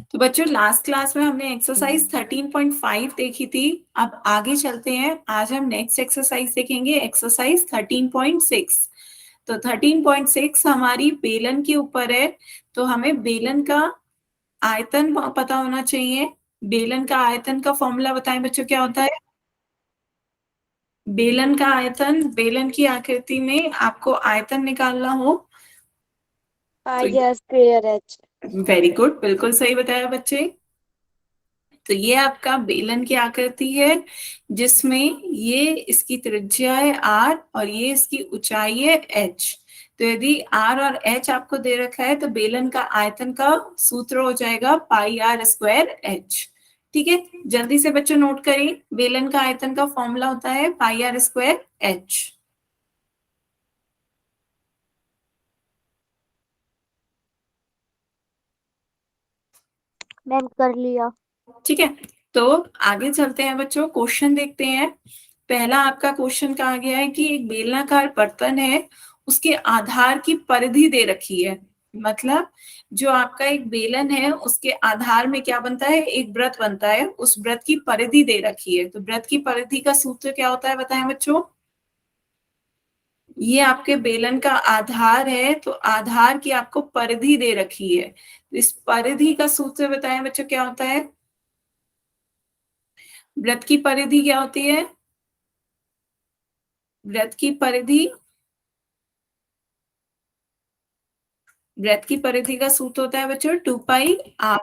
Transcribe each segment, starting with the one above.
तो बच्चों last class में हमने एक्सरसाइज 13.5 देखी थी। अब आगे चलते हैं, आज हम नेक्स्ट एक्सरसाइज देखेंगे, एक्सरसाइज 13.6। तो 13.6 हमारी बेलन के ऊपर है। तो हमें बेलन का आयतन पता होना चाहिए। बेलन का आयतन का फॉर्मूला बताएं बच्चों, क्या होता है? बेलन का आयतन, बेलन की आकृति में आपको आयतन निकालना हो पाई तो स्क्वायर एच। वेरी गुड, बिल्कुल सही बताया बच्चे। तो ये आपका बेलन की आकृति है जिसमें ये इसकी त्रिज्या है r और ये इसकी ऊंचाई है h। तो यदि r और h आपको दे रखा है तो बेलन का आयतन का सूत्र हो जाएगा पाई r स्क्वायर h। ठीक है, जल्दी से बच्चों नोट करें, बेलन का आयतन का फॉर्मूला होता है पाई r स्क्वायर h। मैम कर लिया। ठीक है, तो आगे चलते हैं बच्चों, क्वेश्चन देखते हैं। पहला आपका क्वेश्चन कहा गया है कि एक बेलनाकार बर्तन है, उसके आधार की परिधि दे रखी है। मतलब जो आपका एक बेलन है उसके आधार में क्या बनता है, एक वृत्त बनता है, उस वृत्त की परिधि दे रखी है। तो वृत्त की परिधि का सूत्र क्या होता है बताएं बच्चों? ये आपके बेलन का आधार है, तो आधार की आपको परिधि दे रखी है, तो इस परिधि का सूत्र बताएं बच्चों क्या होता है? वृत्त की परिधि क्या होती है? वृत्त की परिधि, वृत्त की परिधि का सूत्र होता है बच्चों 2 पाई आर।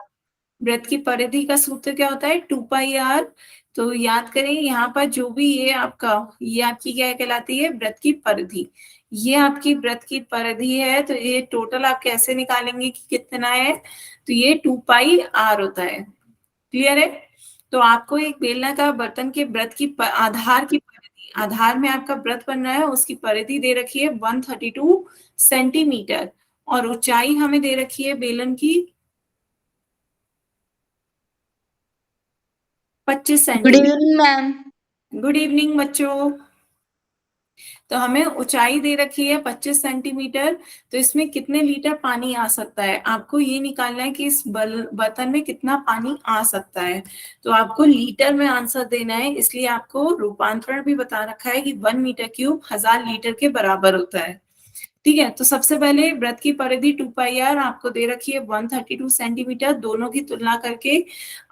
वृत्त की परिधि का सूत्र क्या होता है? 2 पाई आर। तो याद करें यहाँ पर जो भी ये आपका, ये आपकी क्या कहलाती है? वृत्त की परिधि। ये आपकी वृत्त की परिधि है, तो ये टोटल आप कैसे निकालेंगे कि कितना है? तो ये 2 पाई आर होता है। क्लियर है? तो आपको एक बेलनाकार बर्तन के वृत्त की आधार की परिधि, आधार में आपका वृत्त बन रहा है, उसकी परिधि दे रखी है 132 सेंटीमीटर, और ऊंचाई हमें दे रखी है बेलन की 25 good centimetre evening ma'am. Good evening बच्चों। तो हमें ऊंचाई दे रखी है 25 सेंटीमीटर, तो इसमें कितने लीटर पानी आ सकता है आपको ये निकालना है कि इस बर्तन में कितना पानी आ सकता है। तो आपको लीटर में आंसर देना है, इसलिए आपको रूपांतरण भी बता रखा है कि 1 मीटर क्यूब 1000 लीटर के बराबर होता है। ठीक है, तो सबसे पहले वृत्त की परिधि 2 पाई आर आपको दे रखी है 132 सेंटीमीटर, दोनों की तुलना करके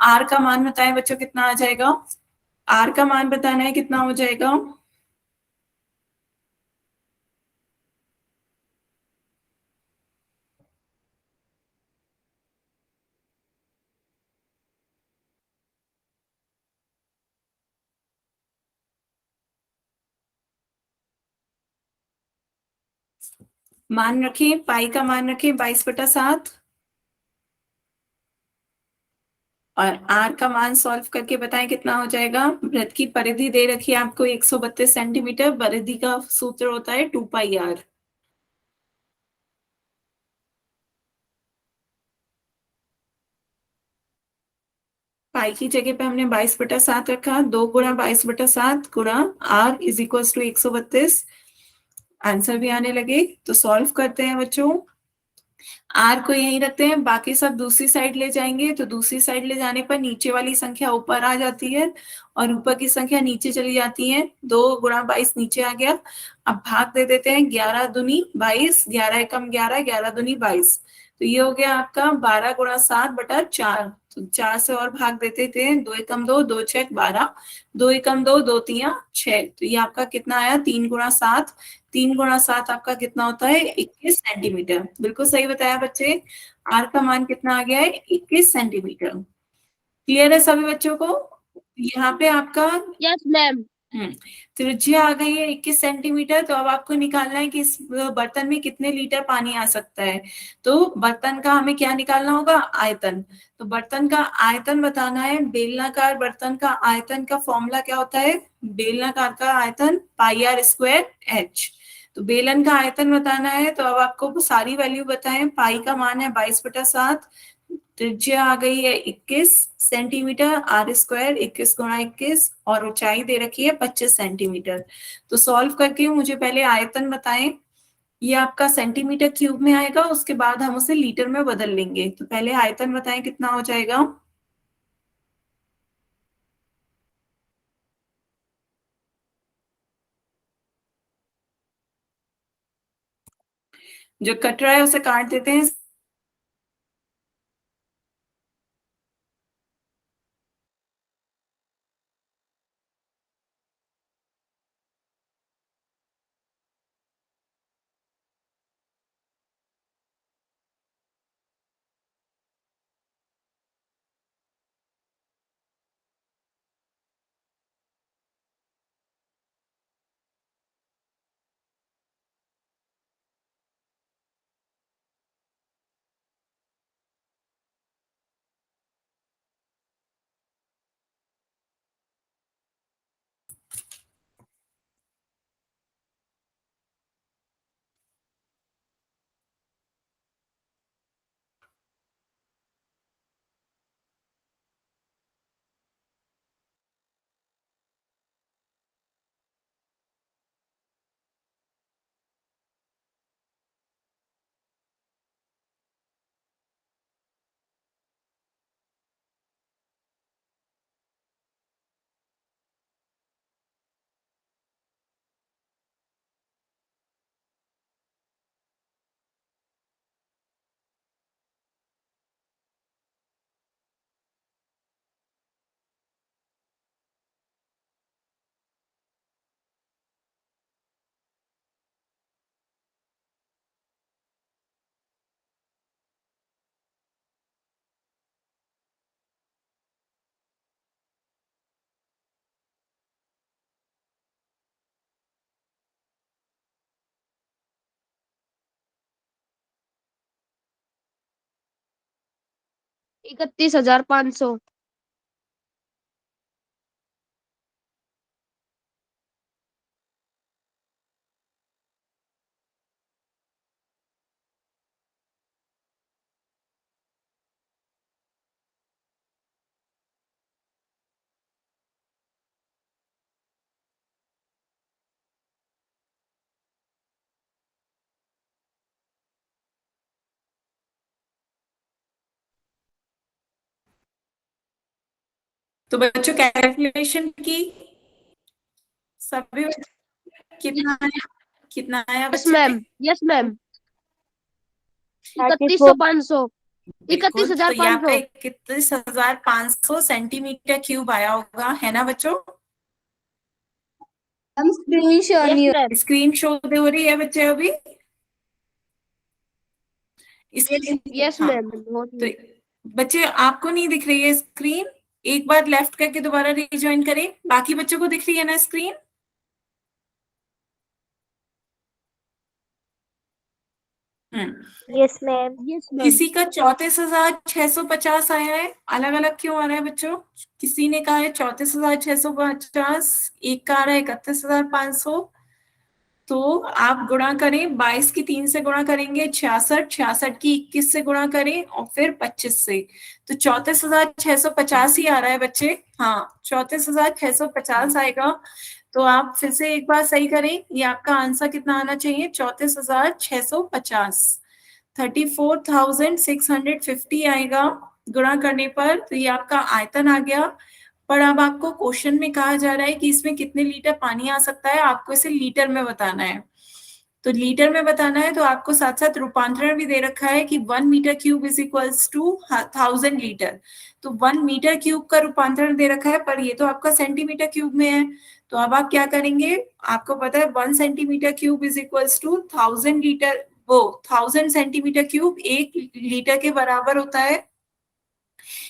आर का मान बताएं बच्चों कितना आ जाएगा? आर का मान बताना है कितना हो जाएगा? मान रखें, पाई का मान रखें 22/7, और आर का मान सॉल्व करके बताएं कितना हो जाएगा। वृत्त की परिधि दे रखी है आपको 132 सेंटीमीटर, परिधि का सूत्र होता है 2 पाई आर। पाई की जगह पे हमने 22/7 रखा, 2 गुणा 22/7 गुणा r is equal to 132। Answer भी आने लगे, तो सॉल्व करते हैं बच्चों। आर को यहीं रखते हैं, बाकी सब दूसरी साइड ले जाएंगे, तो दूसरी साइड ले जाने पर नीचे वाली संख्या ऊपर आ जाती है और ऊपर की संख्या नीचे चली जाती है। 2 गुणा 22 नीचे आ गया। अब भाग दे देते हैं, 11 दूनी 22, 11 एकम 11, 11 दूनी 22। तो ये हो गया आपका 12 गुणा 7/4। तो 4 से और भाग देते थे, 2 एकम 2, 2 6 12, 2 एकम 2, 2 3 6। तो ये आपका कितना आया? 3 गुणा 7। 3 गुणा 7 आपका कितना होता है? 21 सेंटीमीटर। बिल्कुल सही बताया बच्चे, आर का मान कितना आ गया है? 21 सेंटीमीटर। क्लियर है सभी बच्चों को? यहाँ पे आपका यस मैम। त्रिज्या आ गई है 21 सेंटीमीटर। तो अब आपको निकालना है कि इस बर्तन में कितने लीटर पानी आ सकता है। तो बर्तन का हमें क्या निकालना होगा? आयतन। तो बर्तन का आयतन बताना है, बेलनाकार बर्तन का आयतन का फॉर्मूला क्या होता है? बेलनाकार का आयतन पाई आर स्क्वायर एच। तो बेलन का आयतन बताना है, तो अब आपको सारी वैल्यू बताएं। पाई का मान है 22/7, त्रिज्या आ गई है 21 सेंटीमीटर, आर स्क्वायर 21 गुणा 21, और ऊंचाई दे रखी है 25 सेंटीमीटर। तो सॉल्व करके मुझे पहले आयतन बताएं। ये आपका सेंटीमीटर क्यूब में आएगा, उसके बाद हम उसे लीटर में बदल लेंगे। तो पहले आयतन बताएं कितना हो जाएगा। जो कट रहा है उसे काट देते हैं। इकतीस हजार पाँच सौ। तो बच्चों कैलकुलेशन की सभी कितना आया, कितना आया यस बच्चे। Ma'am, yes ma'am. Thirty 3100 four 500। बिल्कुल, इकतीस हजार तो यहाँ पाँच पे सौ 31,500 सेंटीमीटर क्यूब आया होगा, है ना बच्चों। हम स्क्रीन शो यस नहीं मैम। स्क्रीन शो हो रही है बच्चे अभी इसलिए। यस हाँ, मैम। तो बच्चे आपको नहीं दिख रही है स्क्रीन, एक बार लेफ्ट करके दोबारा रिज्वाइन करें। बाकी बच्चों को दिख रही है ना स्क्रीन। हम्म यस मैम। Yes ma'am. किसी का 34,650 आया है, अलग अलग क्यों आ रहा है बच्चों। किसी ने कहा है 34,650, एक का आ रहा है 31,500। तो आप गुणा करें, 22 की 3 से गुणा करेंगे 66, 66 की 21 से गुणा करें और फिर 25 से। तो 34,650 ही आ रहा है बच्चे। हाँ, 34,650 आएगा। तो आप फिर से एक बार सही करें, ये आपका आंसर कितना आना चाहिए, 34,650। 34,650 आएगा गुणा करने पर। तो ये आपका आयतन आ गया। पर अब आपको क्वेश्चन में कहा जा रहा है कि इसमें कितने लीटर पानी आ सकता है, आपको इसे लीटर में बताना है। तो लीटर में बताना है तो आपको साथ साथ रूपांतरण भी दे रखा है कि 1 metre cube is equals to 1,000 litre. तो 1 मीटर क्यूब का रूपांतरण दे रखा है, पर ये तो आपका सेंटीमीटर क्यूब में है। तो अब आप क्या करेंगे, आपको पता है 1 centimetre cube is equals to 1,000 litre, वो 1,000 सेंटीमीटर क्यूब 1 लीटर के बराबर होता है।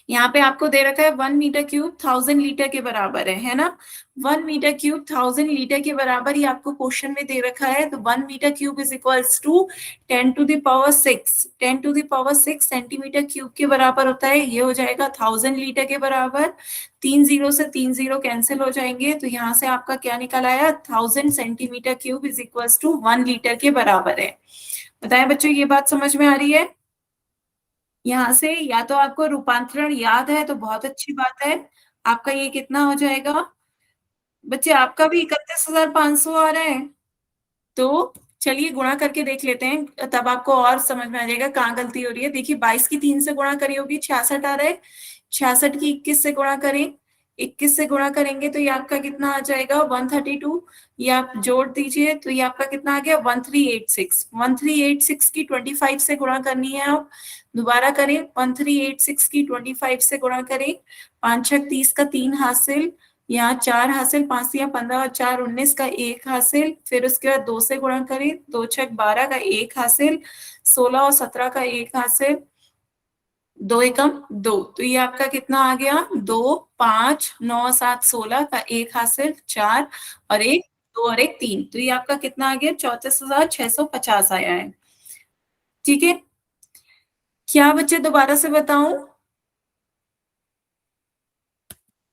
यहाँ पे आपको दे रखा है 1 मीटर क्यूब 1,000 लीटर के बराबर है ना। 1 मीटर क्यूब 1,000 लीटर के बराबर ही आपको क्वेश्चन में दे रखा है। तो 1 metre cube is equals to 10⁶। 10⁶ centimetre cube के बराबर होता है। ये हो जाएगा 1,000 लीटर के बराबर। 3 0 से 3 0 कैंसिल हो जाएंगे, तो यहाँ से आपका क्या निकल आया, 1,000 centimetre cube is equals to 1 litre के बराबर है। बताएं बच्चों, ये बात समझ में आ रही है। यहाँ से या तो आपको रूपांतरण याद है तो बहुत अच्छी बात है। आपका ये कितना हो जाएगा बच्चे, आपका भी 31,500 आ रहा है। तो चलिए गुणा करके देख लेते हैं, तब आपको और समझ में आ जाएगा कहाँ गलती हो रही है। देखिए 22 की 3 से गुणा करी होगी, 66 आ रहा है। 66 की 21 से गुणा करें, 21 से गुणा करेंगे तो ये आपका कितना आ जाएगा 132। ये आप जोड़ दीजिए तो ये आपका कितना आ गया 1386। 1386 की 25 से गुणा करनी है आप, दोबारा करें 1386 की 25 से गुणा करें। 5 छक 30 का 3 हासिल, यहाँ 4 हासिल, 5 या 15 और 4 19 का 1 हासिल, फिर उसके बाद 2 से गुणा करें, 2 छक 12 का 1 हासिल, 16 और 17 का 1 हासिल, 2 एकम 2, तो ये आपका कितना आ गया 2 5 9 7 16 का 1 हासिल, 4 और 1 2 और 1 3, तो ये आपका कितना आ गया 34,650 आया है। ठीक है, क्या बच्चे दोबारा से बताऊं,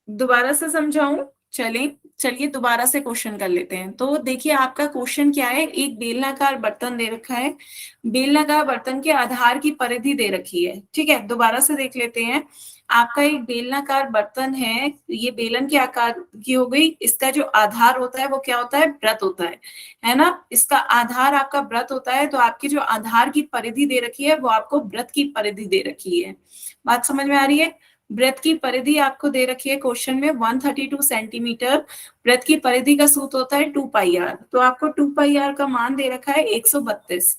दोबारा से समझाऊं? चलिए दोबारा से क्वेश्चन कर लेते हैं। तो देखिए आपका क्वेश्चन क्या है, एक बेलनाकार बर्तन दे रखा है, बेलनाकार बर्तन के आधार की परिधि दे रखी है। ठीक है, दोबारा से देख लेते हैं। आपका एक बेलनाकार बर्तन है, ये बेलन के आकार की हो गई, इसका जो आधार होता है वो क्या होता है, व्रत होता है ना। इसका आधार आपका व्रत होता है, तो आपकी जो आधार की परिधि दे रखी है वो आपको व्रत की परिधि दे रखी है। बात समझ में आ रही है? वृत्त की परिधि आपको दे रखी है क्वेश्चन में 132 सेंटीमीटर। वृत्त की परिधि का सूत्र होता है 2 पाई आर, तो आपको 2 पाई आर का मान दे रखा है 132।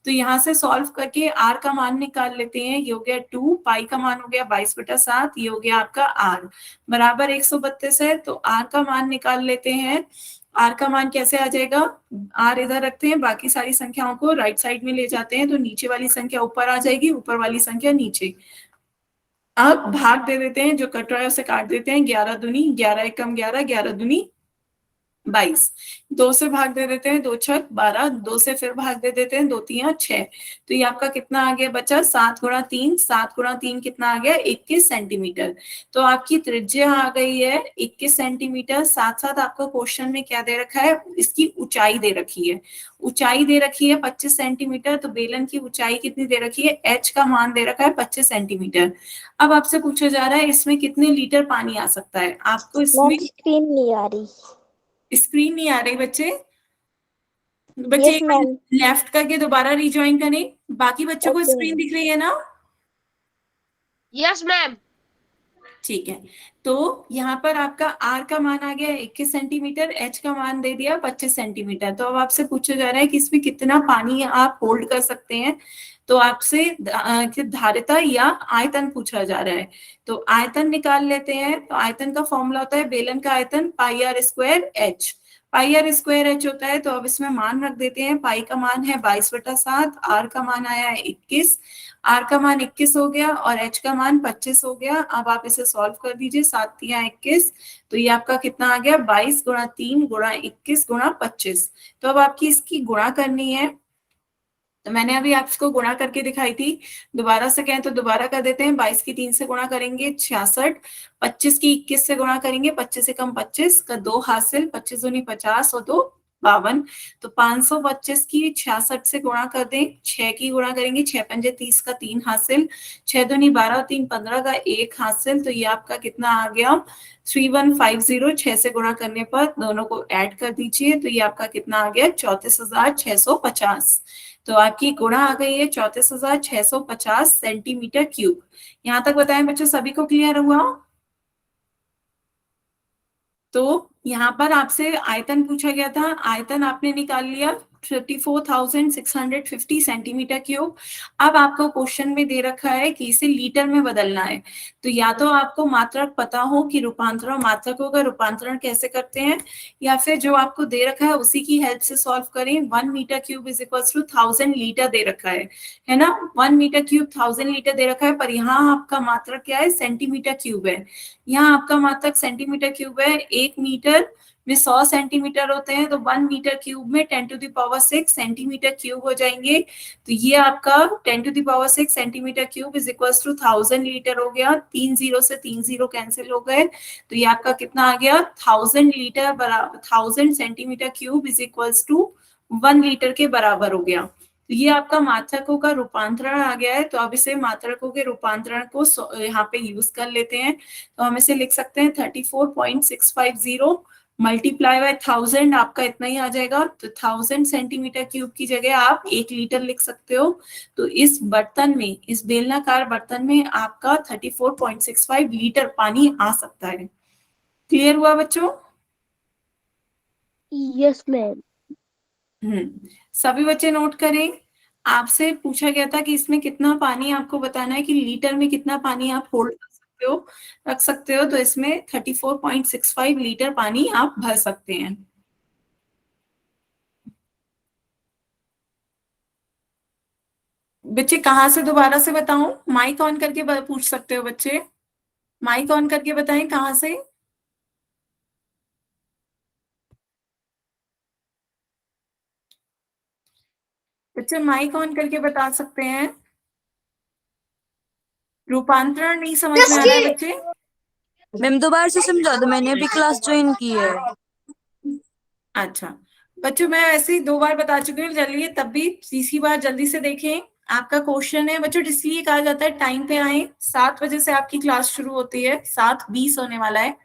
तो यहाँ से सॉल्व करके आर का मान निकाल लेते हैं, ये हो गया 2 पाई का मान हो गया 22/7, ये हो गया आपका आर बराबर 132 है। तो आर का मान निकाल लेते हैं। आर का मान कैसे आ जाएगा, आर इधर रखते हैं, बाकी सारी संख्याओं को राइट साइड में ले जाते हैं, तो नीचे वाली संख्या ऊपर आ जाएगी, ऊपर वाली संख्या नीचे। अब भाग दे देते हैं, जो कट रहा है उसे काट देते हैं, 11 दूनी 11 एकम 11, 11 दूनी 22। 2 से भाग दे देते हैं, 2 छक 12, 2 से फिर भाग दे देते हैं, 2 3 6। तो ये आपका कितना आ गया बचा 7 गुणा 3, 7 गुणा 3 कितना आ गया 21 सेंटीमीटर। तो आपकी त्रिज्या आ गई है 21 सेंटीमीटर। साथ साथ आपको क्वेश्चन में क्या दे रखा है, इसकी ऊंचाई दे रखी है। ऊंचाई दे रखी है 25 सेंटीमीटर, तो बेलन की ऊंचाई कितनी दे रखी है, एच का मान दे रखा है 25 सेंटीमीटर। अब आपसे पूछा जा रहा है इसमें कितने लीटर पानी आ सकता है, आपको इसमें मैम स्क्रीन नहीं आ रही। स्क्रीन नहीं आ रही बच्चे, बच्चे यस एक मैम। लेफ्ट करके दोबारा रिज्वाइन करें। बाकी बच्चों को ओके स्क्रीन मैम। दिख रही है ना? Yes ma'am. ठीक है, तो यहाँ पर आपका आर का मान आ गया 21 सेंटीमीटर, एच का मान दे दिया 25 सेंटीमीटर। तो अब आपसे पूछा जा रहा है कि इसमें कितना पानी आप होल्ड कर सकते हैं। तो आपसे धारिता या आयतन पूछा जा रहा है, तो आयतन निकाल लेते हैं। तो आयतन का फॉर्मूला होता है बेलन का आयतन pi r square h, pi r square h होता है। तो अब इसमें मान रख देते हैं, पाई का मान है 22/7, आर का मान आया है 21, आर का मान 21 हो गया और एच का मान 25 हो गया। अब आप इसे सॉल्व कर दीजिए, 7 तिया 21, तो ये आपका कितना आ गया 22 गुणा 3 गुणा 21 गुणा 25। तो अब आपकी इसकी गुणा करनी है, तो मैंने अभी आपको गुणा करके दिखाई थी, दोबारा से कहें तो दोबारा कर देते हैं। 22 की 3 से गुणा करेंगे 66, 25 की 21 से गुणा करेंगे 25 से कम 25 का 2 हासिल, 25 दूनी 50 और 2 52। तो 525 की 66 से गुणा कर दें, 6 की गुणा करेंगे 6 पंजे 30 का 3 हासिल, 6 दूनी 12 3 15 का 1 हासिल। तो ये आपका कितना आ गया 3150। 6 से गुणा करने पर दोनों को ऐड कर दीजिए, तो ये आपका कितना आ गया 34,650। तो आपकी गुणा आ गई है 34,650 सेंटीमीटर क्यूब। यहाँ तक बताएं बच्चों, सभी को क्लियर हुआ? तो यहाँ पर आपसे आयतन पूछा गया था, आयतन आपने निकाल लिया 34,650 सेंटीमीटर क्यूब। अब आपको क्वेश्चन में दे रखा है कि इसे लीटर में बदलना है, तो या तो आपको मात्रक पता हो कि रूपांतरण मात्रकों का रूपांतरण कैसे करते हैं, या फिर जो आपको दे रखा है उसी की हेल्प से सॉल्व करें। 1 metre cube is equal to 1000 litre दे रखा है ना। 1 मीटर क्यूब 1000 लीटर दे रखा है, पर यहाँ आपका मात्रक क्या है, सेंटीमीटर क्यूब है। यहाँ आपका मात्रक सेंटीमीटर क्यूब है, 1 मीटर में 100 सेंटीमीटर होते हैं, तो 1 मीटर क्यूब में 10⁶ सेंटीमीटर क्यूब हो जाएंगे। तो ये आपका 10⁶ centimetre cube is equal to 1000 litre हो गया। 3 जीरो से 3 जीरो कैंसिल हो गए, तो ये आपका कितना आ गया 1000 लीटर बराबर 1000 centimetre cube is equal to 1 litre के बराबर हो गया। तो ये आपका मात्रकों का रूपांतरण आ गया है। तो अब इसे मात्रकों के रूपांतरण को यहाँ पे यूज कर लेते हैं। तो हम इसे लिख सकते हैं 34.650 मल्टीप्लाई बाय 1000 आपका इतना ही आ जाएगा, तो 1000 सेंटीमीटर क्यूब की जगह आप 1 लीटर लिख सकते हो। तो इस बर्तन में, इस बेलनाकार बर्तन में आपका 34.65 लीटर पानी आ सकता है। क्लियर हुआ बच्चों? Yes ma'am. सभी बच्चे नोट करें। आपसे पूछा गया था कि इसमें कितना पानी, आपको बताना है कि लीटर में कितना पानी आप होल्ड कर सकते हो, रख सकते हो। तो इसमें 34.65 लीटर पानी आप भर सकते हैं। बच्चे कहाँ से दोबारा से बताऊं? माइक ऑन करके पूछ सकते हो बच्चे, माइक ऑन करके बताएं कहाँ से। बच्चे माइक ऑन करके बता सकते हैं। रूपांतरण नहीं समझ में आ रहा है बच्चे? मैम दोबारा से समझा दो, मैंने अभी क्लास ज्वाइन की है। अच्छा बच्चों, मैं ऐसे ही 2 बार बता चुकी हूँ, चलिए तब भी तीसरी बार जल्दी से देखें। आपका क्वेश्चन है बच्चों, इसलिए कहा जाता है टाइम पे आए। 7 बजे से आपकी क्लास शुरू होती है, 7:20 होने वाला है।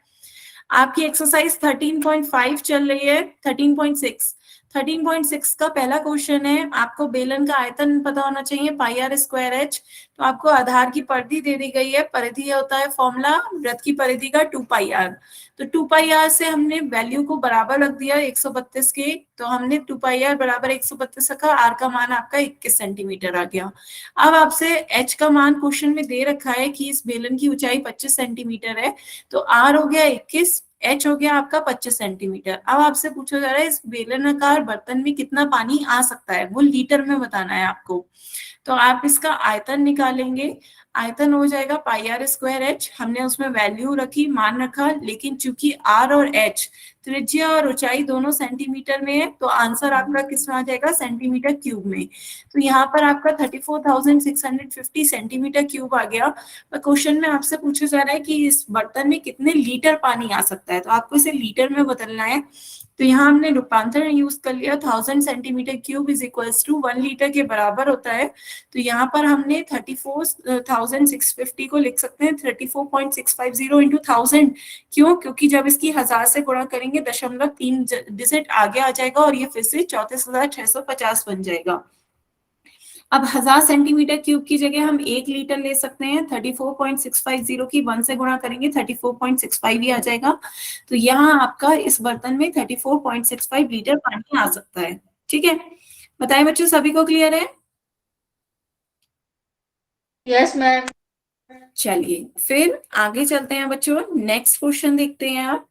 आपकी एक्सरसाइज 13.5 चल रही है, 13.6 का पहला क्वेश्चन है। आपको बेलन का आयतन पता होना चाहिए, पाई आर स्क्वायर एच। तो आपको आधार की परिधि दे दी गई है, परिधि होता है फॉर्मूला वृत्त की परिधि का 2 पाई आर। तो 2 पाई आर से हमने वैल्यू को बराबर रख दिया 132 के, तो हमने 2 पाई आर बराबर 132 का, आर का मान आपका 21 सेंटीमीटर आ गया। अब आपसे एच का मान क्वेश्चन में दे रखा है कि इस बेलन की ऊंचाई 25 सेंटीमीटर है, तो आर हो गया 21, एच हो गया आपका 25 सेंटीमीटर। अब आपसे पूछा जा रहा है इस बेलनाकार बर्तन में कितना पानी आ सकता है, वो लीटर में बताना है आपको। तो आप इसका आयतन निकालेंगे, आयतन हो जाएगा पाई आर स्क्वायर एच। हमने उसमें वैल्यू रखी, मान रखा, लेकिन चूंकि आर और एच त्रिज्या और ऊंचाई दोनों सेंटीमीटर में है, तो आंसर आपका किस में आ जाएगा? सेंटीमीटर क्यूब में। तो यहाँ पर आपका 34,650 सेंटीमीटर क्यूब आ गया। क्वेश्चन में आपसे पूछा जा रहा है कि इस बर्तन में कितने लीटर पानी आ सकता है, तो आपको इसे लीटर में बदलना है। तो यहाँ हमने रूपांतरण यूज कर लिया, 1000 centimetre cube is equals to 1 litre के बराबर होता है। तो यहाँ पर हमने 34,650 को लिख सकते हैं 34.650 इंटू 1000। क्यों? क्योंकि जब इसकी 1000 से गुणा करेंगे 0.3 डिजिट आगे आ जाएगा और ये फिर से 34,650 बन जाएगा। अब 1000 सेंटीमीटर क्यूब की जगह हम 1 लीटर ले सकते हैं। 34.650 की 1 से गुणा करेंगे 34.65 ही आ जाएगा। तो यहाँ आपका इस बर्तन में 34.65 लीटर पानी आ सकता है। ठीक है, बताएं बच्चों, सभी को क्लियर है? Yes ma'am. चलिए फिर आगे चलते हैं बच्चों, नेक्स्ट क्वेश्चन देखते हैं। आप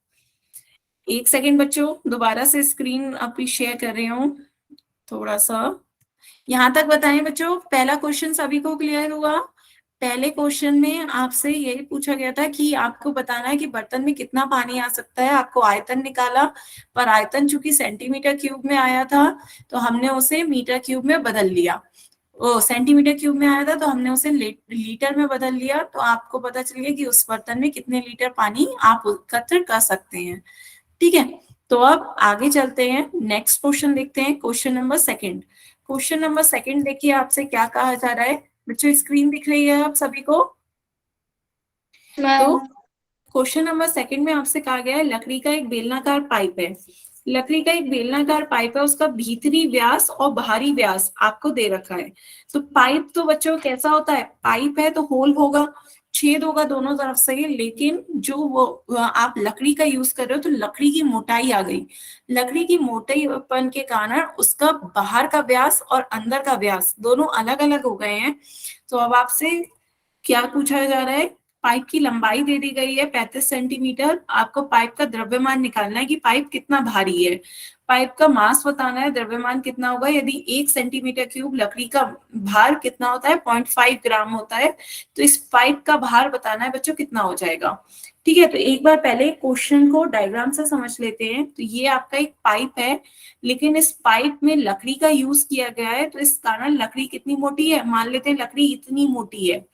1 सेकेंड बच्चों, दोबारा से स्क्रीन अभी शेयर कर रही हूँ थोड़ा सा। यहाँ तक बताएं बच्चों, पहला क्वेश्चन सभी को क्लियर हुआ? पहले क्वेश्चन में आपसे यही पूछा गया था कि आपको बताना है कि बर्तन में कितना पानी आ सकता है। आपको आयतन निकाला, पर आयतन चूंकि सेंटीमीटर क्यूब में आया था, तो हमने उसे मीटर क्यूब में बदल लिया। ओ सेंटीमीटर क्यूब में आया था, तो हमने उसे लीटर में बदल लिया। तो आपको पता चल गया कि उस बर्तन में कितने लीटर पानी आप एकत्र कर सकते हैं। ठीक है, तो अब आगे चलते हैं, नेक्स्ट क्वेश्चन देखते हैं, question number second. Question number second देखिए, आपसे क्या कहा जा रहा है बच्चों, स्क्रीन दिख रही है आप सभी को? तो क्वेश्चन नंबर सेकंड में आपसे कहा गया है लकड़ी का एक बेलनाकार पाइप है। लकड़ी का एक बेलनाकार पाइप है, उसका भीतरी व्यास और बाहरी व्यास आपको दे रखा है। तो पाइप तो बच्चों कैसा होता है? पाइप है तो होल होगा, छेद होगा दोनों तरफ से, लेकिन जो वो आप लकड़ी का यूज कर रहे हो, तो लकड़ी की मोटाई आ गई। लकड़ी की मोटाईपन के कारण उसका बाहर का व्यास और अंदर का व्यास दोनों अलग अलग हो गए हैं। तो अब आपसे क्या पूछा जा रहा है? पाइप की लंबाई दे दी गई है 35 सेंटीमीटर। आपको पाइप का द्रव्यमान निकालना है कि पाइप कितना भारी है। पाइप का मास बताना है, द्रव्यमान कितना होगा। यदि 1 सेंटीमीटर क्यूब लकड़ी का भार कितना होता है? 0.5 ग्राम होता है। तो इस पाइप का भार बताना है बच्चों कितना हो जाएगा। ठीक है, तो एक बार पहले क्वेश्चन को डायग्राम से समझ लेते हैं। तो ये आपका एक पाइप है, लेकिन इस पाइप में लकड़ी का यूज किया गया है, तो इस कारण लकड़ी कितनी मोटी है? मान लेते हैं लकड़ी इतनी मोटी है।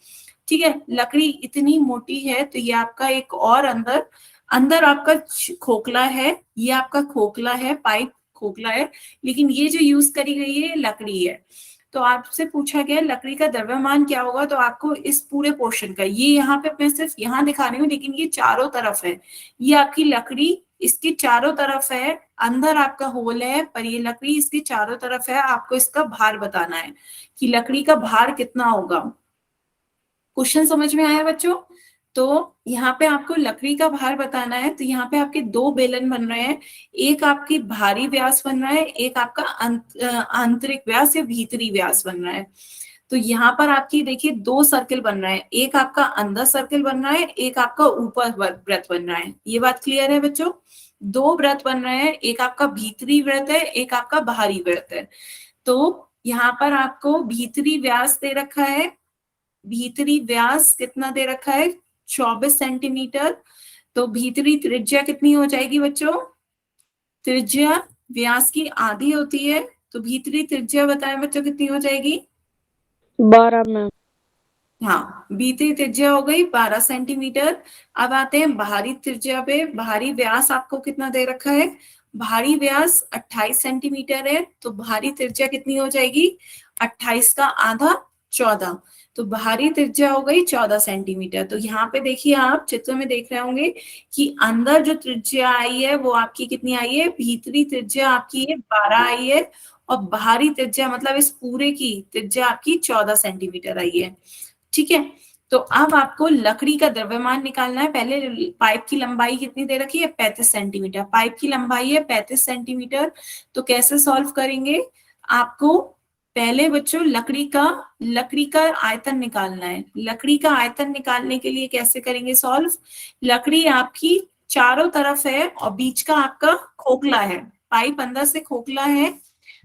ठीक है, लकड़ी इतनी मोटी है, तो ये आपका एक और अंदर अंदर आपका खोखला है, ये आपका खोखला है, पाइप खोखला है, लेकिन ये जो यूज करी गई है लकड़ी है। तो आपसे पूछा गया लकड़ी का द्रव्यमान क्या होगा, तो आपको इस पूरे पोर्शन का, ये यहाँ पे मैं सिर्फ यहाँ दिखा रही हूँ, लेकिन ये चारों तरफ है। ये आपकी लकड़ी इसके चारों तरफ है, अंदर आपका होल है पर ये लकड़ी इसके चारों तरफ है, आपको इसका भार बताना है कि लकड़ी का भार कितना होगा। क्वेश्चन समझ में आया बच्चों? तो यहाँ पे आपको लकड़ी का भार बताना है, तो यहाँ पे आपके दो बेलन बन रहे हैं, एक आपकी भारी व्यास बन रहा है, एक आपका आंतरिक व्यास या भीतरी व्यास बन रहा है। तो यहाँ पर आपकी देखिए दो सर्किल बन रहा है, एक आपका अंदर सर्किल बन रहा है, एक आपका ऊपर वृत्त बन रहा है। ये बात क्लियर है बच्चों? दो वृत्त बन रहे हैं, एक आपका भीतरी वृत्त है, एक आपका बाहरी वृत्त है। तो यहाँ पर आपको भीतरी व्यास दे रखा है, भीतरी व्यास कितना दे रखा है 24 सेंटीमीटर। तो भीतरी त्रिज्या कितनी हो जाएगी बच्चों? त्रिज्या व्यास की आधी होती है, तो भीतरी त्रिज्या बताएं बच्चों कितनी हो जाएगी? 12 मैम। हाँ, भीतरी त्रिज्या हो गई 12 सेंटीमीटर। अब आते हैं बाहरी त्रिज्या पे। बाहरी व्यास आपको कितना दे रखा है? बाहरी व्यास 28 सेंटीमीटर है, तो बाहरी त्रिज्या कितनी हो जाएगी? 28 का आधा 14, तो बाहरी त्रिज्या हो गई 14 सेंटीमीटर। तो यहाँ पे देखिए आप चित्र में देख रहे होंगे कि अंदर जो त्रिज्या आई है वो आपकी कितनी आई है? भीतरी त्रिज्या आपकी है 12 आई है, और बाहरी त्रिज्या मतलब इस पूरे की त्रिज्या आपकी 14 सेंटीमीटर आई है। ठीक है, तो अब आपको लकड़ी का द्रव्यमान निकालना है। पहले पाइप की लंबाई कितनी दे रखी है? 35 सेंटीमीटर। पाइप की लंबाई है 35 सेंटीमीटर। तो कैसे सॉल्व करेंगे? आपको पहले बच्चों लकड़ी का आयतन निकालना है। लकड़ी का आयतन निकालने के लिए कैसे करेंगे सॉल्व? लकड़ी आपकी चारों तरफ है और बीच का आपका खोखला है, पाइप अंदर से खोखला है,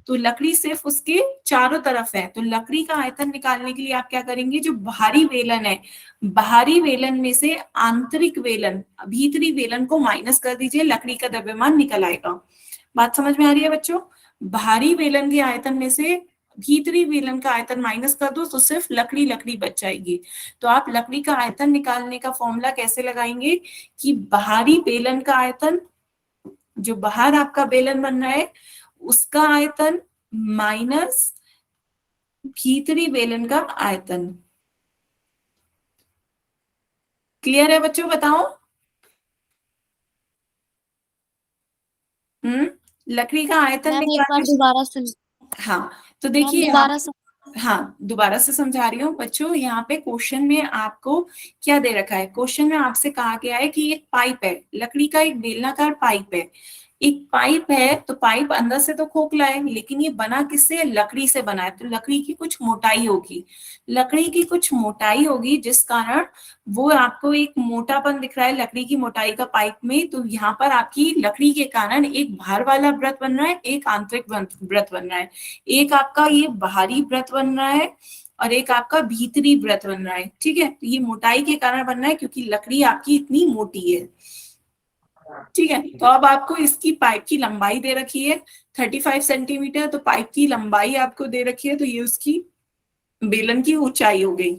तो लकड़ी सिर्फ उसके चारों तरफ है। तो लकड़ी का आयतन निकालने के लिए आप क्या करेंगे? जो बाहरी वेलन है, बाहरी वेलन में से आंतरिक वेलन, भीतरी वेलन को माइनस कर दीजिए, लकड़ी का द्रव्यमान निकल आएगा। बात समझ में आ रही है बच्चों? बाहरी वेलन के आयतन में से भीतरी वेलन का आयतन माइनस कर दो तो सिर्फ लकड़ी लकड़ी बच जाएगी। तो आप लकड़ी का आयतन निकालने का फॉर्मूला कैसे लगाएंगे कि बाहरी बेलन का आयतन, जो बाहर आपका बेलन बन रहा है उसका आयतन माइनस भीतरी बेलन का आयतन। क्लियर है बच्चों? बताओ। लकड़ी का आयतन मैम एक बार निकालने। दोबारा सुन। हाँ, तो मैम देखिए दोबारा सुन। हाँ, दोबारा से समझा रही हूँ बच्चों। यहाँ पे क्वेश्चन में आपको क्या दे रखा है? क्वेश्चन में आपसे कहा गया है कि एक पाइप है, लकड़ी का एक बेलनाकार पाइप है। एक पाइप है, तो पाइप अंदर से तो खोखला है, लेकिन ये बना किससे? लकड़ी से बना है, तो लकड़ी की कुछ मोटाई होगी, लकड़ी की कुछ मोटाई होगी, जिस कारण वो आपको एक मोटापन दिख रहा है लकड़ी की मोटाई का पाइप में। तो यहाँ पर आपकी लकड़ी के कारण एक भार वाला व्रत बन रहा है, एक आंतरिक व्रत बन रहा है, एक आपका ये बाहरी व्रत बन रहा है और एक आपका भीतरी व्रत बन रहा है। ठीक है, तो ये मोटाई के कारण बन रहा है क्योंकि लकड़ी आपकी इतनी मोटी है। ठीक है, तो अब आपको इसकी पाइप की लंबाई दे रखी है 35 सेंटीमीटर, तो पाइप की लंबाई आपको दे रखी है, तो ये उसकी बेलन की ऊंचाई हो गई।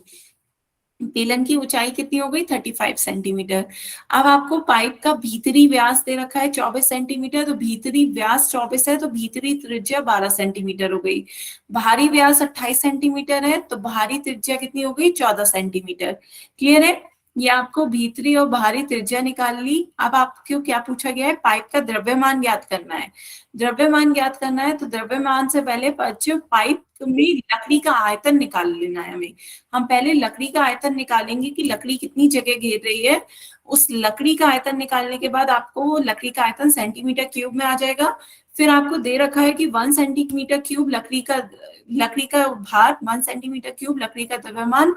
बेलन की ऊंचाई कितनी हो गई? 35 सेंटीमीटर। अब आपको पाइप का भीतरी व्यास दे रखा है 24 सेंटीमीटर, तो भीतरी व्यास 24 है, तो भीतरी त्रिज्या 12 सेंटीमीटर हो गई। बाहरी व्यास 28 सेंटीमीटर है, तो बाहरी त्रिज्या कितनी हो गई? 14 सेंटीमीटर। क्लियर है? ये आपको भीतरी और बाहरी त्रिज्या निकाल ली। अब आपको क्या पूछा गया है? पाइप का द्रव्यमान ज्ञात करना है। द्रव्यमान ज्ञात करना है, तो द्रव्यमान से पहले बच्चों पाइप में लकड़ी का आयतन निकाल लेना है हमें। हम पहले लकड़ी का आयतन निकालेंगे कि लकड़ी कितनी जगह घेर रही है। उस लकड़ी का आयतन निकालने के बाद आपको लकड़ी का आयतन सेंटीमीटर क्यूब में आ जाएगा। फिर आपको दे रखा है कि 1 सेंटीमीटर क्यूब लकड़ी का भार, 1 सेंटीमीटर क्यूब लकड़ी का द्रव्यमान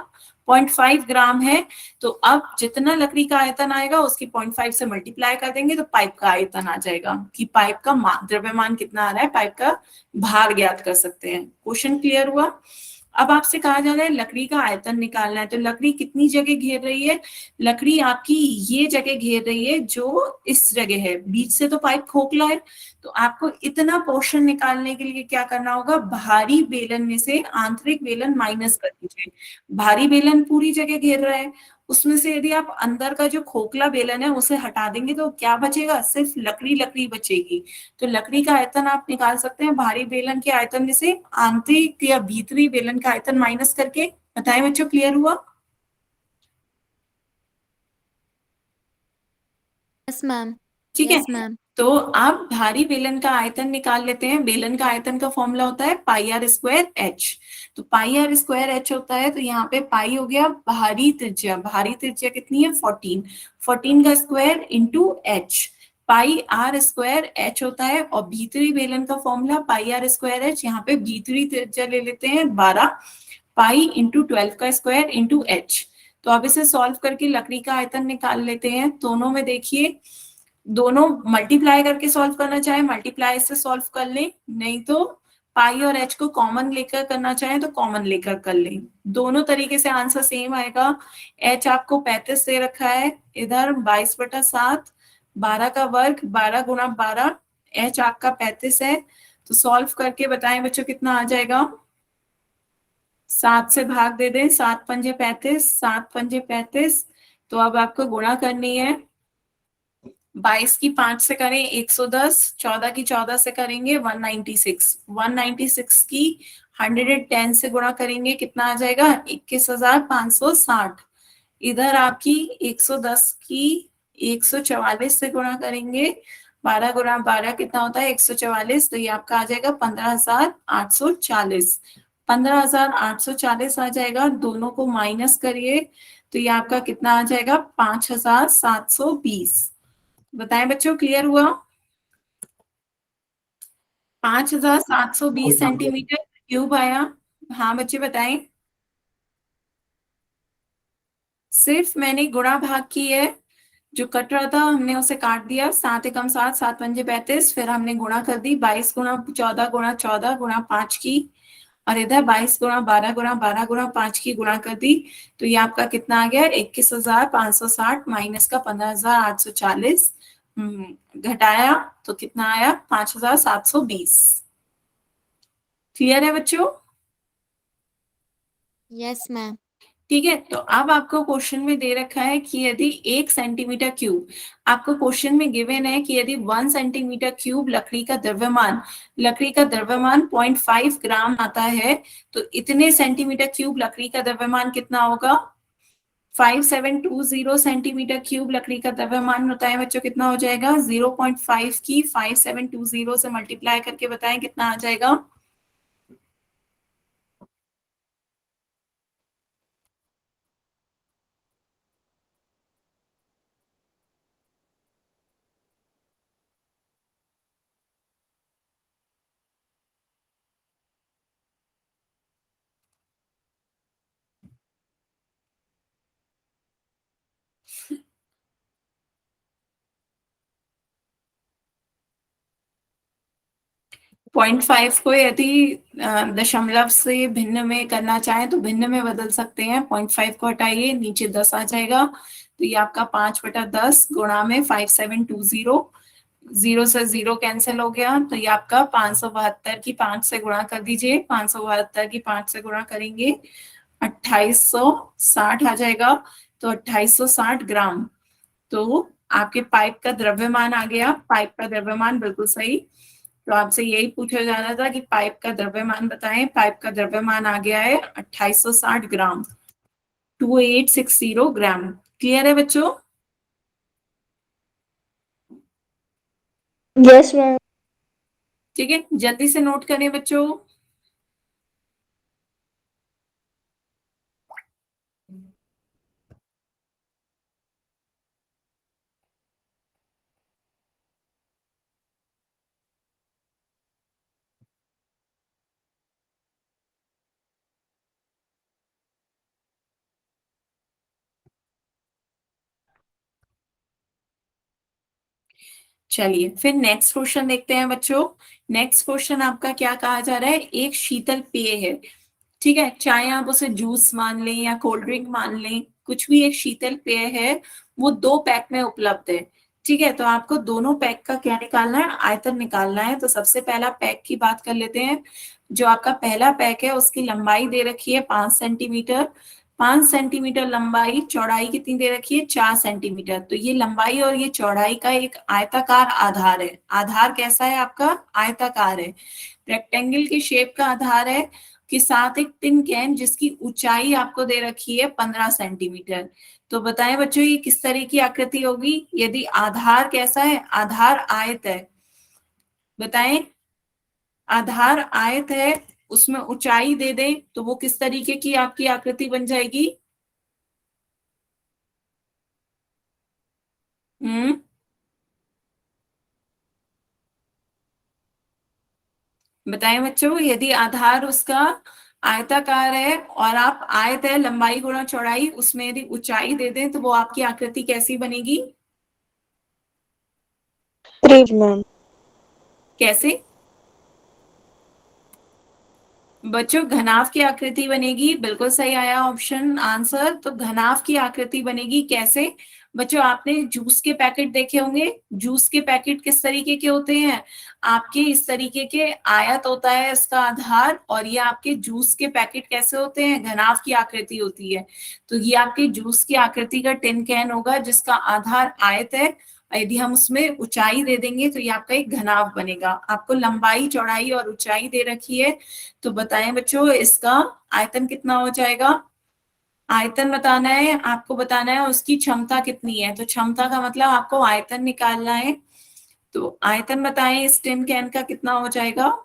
0.5 ग्राम है। तो अब जितना लकड़ी का आयतन आएगा उसकी 0.5 से मल्टीप्लाई कर देंगे तो पाइप का आयतन आ जाएगा कि पाइप का द्रव्यमान कितना आ रहा है, पाइप का भार ज्ञात कर सकते हैं। क्वेश्चन क्लियर हुआ? अब आपसे कहा जा रहा है लकड़ी का आयतन निकालना है, तो लकड़ी कितनी जगह घेर रही है? लकड़ी आपकी ये जगह घेर रही है जो इस जगह है, बीच से तो पाइप खोखला है, तो आपको इतना पोर्शन निकालने के लिए क्या करना होगा? बाहरी बेलन में से आंतरिक बेलन माइनस कर दीजिए। भारी बेलन पूरी जगह घेर रहा है, उसमें से यदि आप अंदर का जो खोखला बेलन है उसे हटा देंगे तो क्या बचेगा? सिर्फ लकड़ी लकड़ी बचेगी। तो लकड़ी का आयतन आप निकाल सकते हैं भारी बेलन के आयतन में से आंतरिक या भीतरी बेलन का आयतन माइनस करके। बताएं बच्चों, क्लियर हुआ? Yes ma'am. ठीक है। Yes ma'am. तो आप भारी बेलन का आयतन निकाल लेते हैं। बेलन का आयतन का फॉर्मूला होता है पाई आर स्क्वायर एच। तो पाई आर स्क्वायर एच होता है, तो यहाँ पे पाई हो गया भारी त्रिज्या। भारी त्रिज्या कितनी है 14, 14 का square into h. Pi r square h होता है, और भीतरी बेलन का formula pi r square h. यहाँ पे भीतरी त्रिज्या ले लेते हैं 12, पाई इंटू 12 का स्क्वायर इंटू एच। तो अब इसे सॉल्व करके लकड़ी का आयतन निकाल लेते हैं। दोनों में देखिए, दोनों मल्टीप्लाई करके सॉल्व करना चाहे मल्टीप्लाई से सॉल्व कर ले, नहीं तो पाई और एच को कॉमन लेकर करना चाहे तो कॉमन लेकर कर ले। दोनों तरीके से आंसर सेम आएगा। एच आपको 35 दे रखा है, इधर 22/7, 12 का वर्ग 12 गुणा 12, एच आपका 35 है। तो सॉल्व करके बताएं बच्चों कितना आ जाएगा। 7 से भाग दे दें, 7 पंजे 35, 7 पंजे 35। तो अब आपको गुणा करनी है। 22 की 5 से करें 110, 14 की 14 से करेंगे 196, 196 की 110 से गुणा करेंगे कितना आ जाएगा 21,560। इधर आपकी 110 की 144 से गुणा करेंगे, 12 गुणा 12 कितना होता है 144, तो ये आपका आ जाएगा 15,840। 15,840 आ जाएगा। दोनों को माइनस करिए तो ये आपका कितना आ जाएगा 5,720। बताएं बच्चों, क्लियर हुआ। 5,720 सेंटीमीटर क्यूब आया। हाँ बच्चे बताएं। सिर्फ मैंने गुणा भाग की है, जो कट रहा था हमने उसे काट दिया। 7 एकम 7, 7 पंजे 35, फिर हमने गुणा कर दी 22 गुणा 14 गुणा 14 गुणा 5 की, और इधर 22 गुणा 12 गुणा 12 गुणा 5 की गुणा कर दी। तो ये आपका कितना आ गया 21,560 माइनस का 15,840, घटाया तो कितना आया 5,720। क्लियर है बच्चों। Yes ma'am. ठीक है। तो अब आपको क्वेश्चन में दे रखा है कि यदि 1 सेंटीमीटर क्यूब, आपको क्वेश्चन में गिवन है कि यदि 1 सेंटीमीटर क्यूब लकड़ी का द्रव्यमान 0.5 ग्राम आता है, तो इतने सेंटीमीटर क्यूब लकड़ी का द्रव्यमान कितना होगा। 5720 सेंटीमीटर क्यूब लकड़ी का द्रव्यमान होता है बच्चों, कितना हो जाएगा 0.5 की 5720 से मल्टीप्लाई करके बताएं कितना आ जाएगा। 0.5 को यदि दशमलव से भिन्न में करना चाहें तो भिन्न में बदल सकते हैं। 0.5 को हटाइए, नीचे 10 आ जाएगा। तो ये आपका 5/10 गुणा में 5720, 0 से 0 कैंसिल हो गया। तो ये आपका 572 की 5 से गुणा कर दीजिए। 572 की 5 से गुणा करेंगे 2860 आ जाएगा। तो 2860 ग्राम। तो आपके पाइप का द्रव्यमान आ गया। पाइप का द्रव्यमान बिल्कुल सही। तो आपसे यही पूछा जा रहा था कि पाइप का द्रव्यमान बताएं। पाइप का द्रव्यमान आ गया है 2860 ग्राम, 2860 ग्राम। क्लियर है बच्चों। Yes ma'am. ठीक है, जल्दी से नोट करें बच्चों। चलिए फिर नेक्स्ट क्वेश्चन देखते हैं बच्चों। नेक्स्ट क्वेश्चन आपका क्या कहा जा रहा है, एक शीतल पेय है। ठीक है, चाहे आप उसे जूस मान लें या कोल्ड ड्रिंक मान लें, कुछ भी एक शीतल पेय है, वो 2 पैक में उपलब्ध है। ठीक है, तो आपको दोनों पैक का क्या निकालना है, आयतन निकालना है। तो सबसे पहला पैक की बात कर लेते हैं। जो आपका पहला पैक है उसकी लंबाई दे रखी है 5 सेंटीमीटर, 5 सेंटीमीटर लंबाई। चौड़ाई कितनी दे रखी है 4 सेंटीमीटर। तो ये लंबाई और ये चौड़ाई का एक आयताकार आधार है। आधार कैसा है आपका, आयताकार है, रेक्टेंगल की शेप का आधार है। के साथ एक टिन कैन जिसकी ऊंचाई आपको दे रखी है 15 सेंटीमीटर। तो बताएं बच्चों ये किस तरह की आकृति होगी यदि आधार कैसा है, आधार आयत है। बताएं, आधार आयत है, उसमें ऊंचाई दे दें तो वो किस तरीके की आपकी आकृति बन जाएगी। हम्म, बताएं बच्चों, यदि आधार उसका आयताकार है और आप आयत है लंबाई गुणा चौड़ाई, उसमें यदि ऊंचाई दे दें तो वो आपकी आकृति कैसी बनेगी। 3 मैम। कैसे बच्चों, घनाभ की आकृति बनेगी। बिल्कुल सही आया ऑप्शन आंसर। तो घनाभ की आकृति बनेगी कैसे बच्चों, आपने जूस के पैकेट देखे होंगे। जूस के पैकेट किस तरीके के होते हैं, आपके इस तरीके के आयत होता है इसका आधार, और ये आपके जूस के पैकेट कैसे होते हैं, घनाभ की आकृति होती है। तो ये आपके जूस की आकृति का टिन कैन होगा जिसका आधार आयत है। यदि हम उसमें ऊंचाई दे देंगे तो ये आपका एक घनाभ बनेगा। आपको लंबाई चौड़ाई और ऊंचाई दे रखी है, तो बताएं बच्चों इसका आयतन कितना हो जाएगा। आयतन बताना है आपको, बताना है उसकी क्षमता कितनी है। तो क्षमता का मतलब आपको आयतन निकालना है। तो आयतन बताएं इस टिन कैन का कितना हो जाएगा।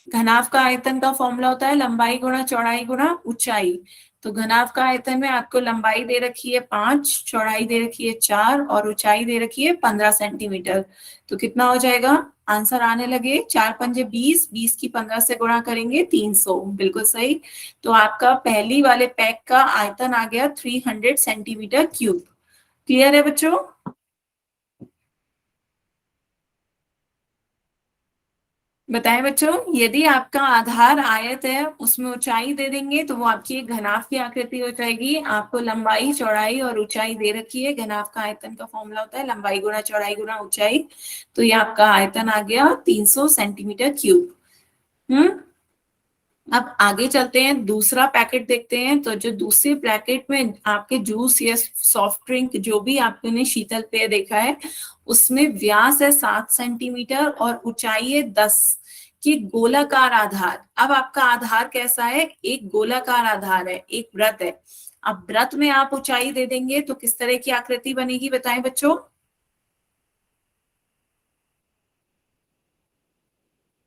घनाभ का आयतन का फॉर्मूला होता है लंबाई गुणा चौड़ाई गुणा ऊंचाई। तो घनाभ का आयतन में आपको लंबाई दे रखी है 5, चौड़ाई दे रखी है 4 और ऊंचाई दे रखी है 15 सेंटीमीटर। तो कितना हो जाएगा, आंसर आने लगे 4 पंजे 20, 20 की 15 से गुणा करेंगे 300। बिल्कुल सही। तो आपका पहली वाले पैक का आयतन आ गया 300 सेंटीमीटर क्यूब। क्लियर है बच्चों। बताएं बच्चों, यदि आपका आधार आयत है उसमें ऊंचाई दे देंगे तो वो आपकी एक घनाभ की आकृति हो जाएगी। आपको लंबाई चौड़ाई और ऊंचाई दे रखी है। घनाभ का आयतन का फॉर्मूला होता है लंबाई गुणा चौड़ाई गुणा ऊंचाई। तो ये आपका आयतन आ गया 300 सेंटीमीटर क्यूब। अब आगे चलते हैं, दूसरा पैकेट देखते हैं। तो जो दूसरे पैकेट में आपके जूस या सॉफ्ट ड्रिंक जो भी आपने शीतल पेय देखा है, उसमें व्यास है 7 सेंटीमीटर और ऊंचाई है 10 की गोलाकार आधार। अब आपका आधार कैसा है, एक गोलाकार आधार है, एक वृत्त है। अब वृत्त में आप ऊंचाई दे देंगे तो किस तरह की आकृति बनेगी, बताएं बच्चों।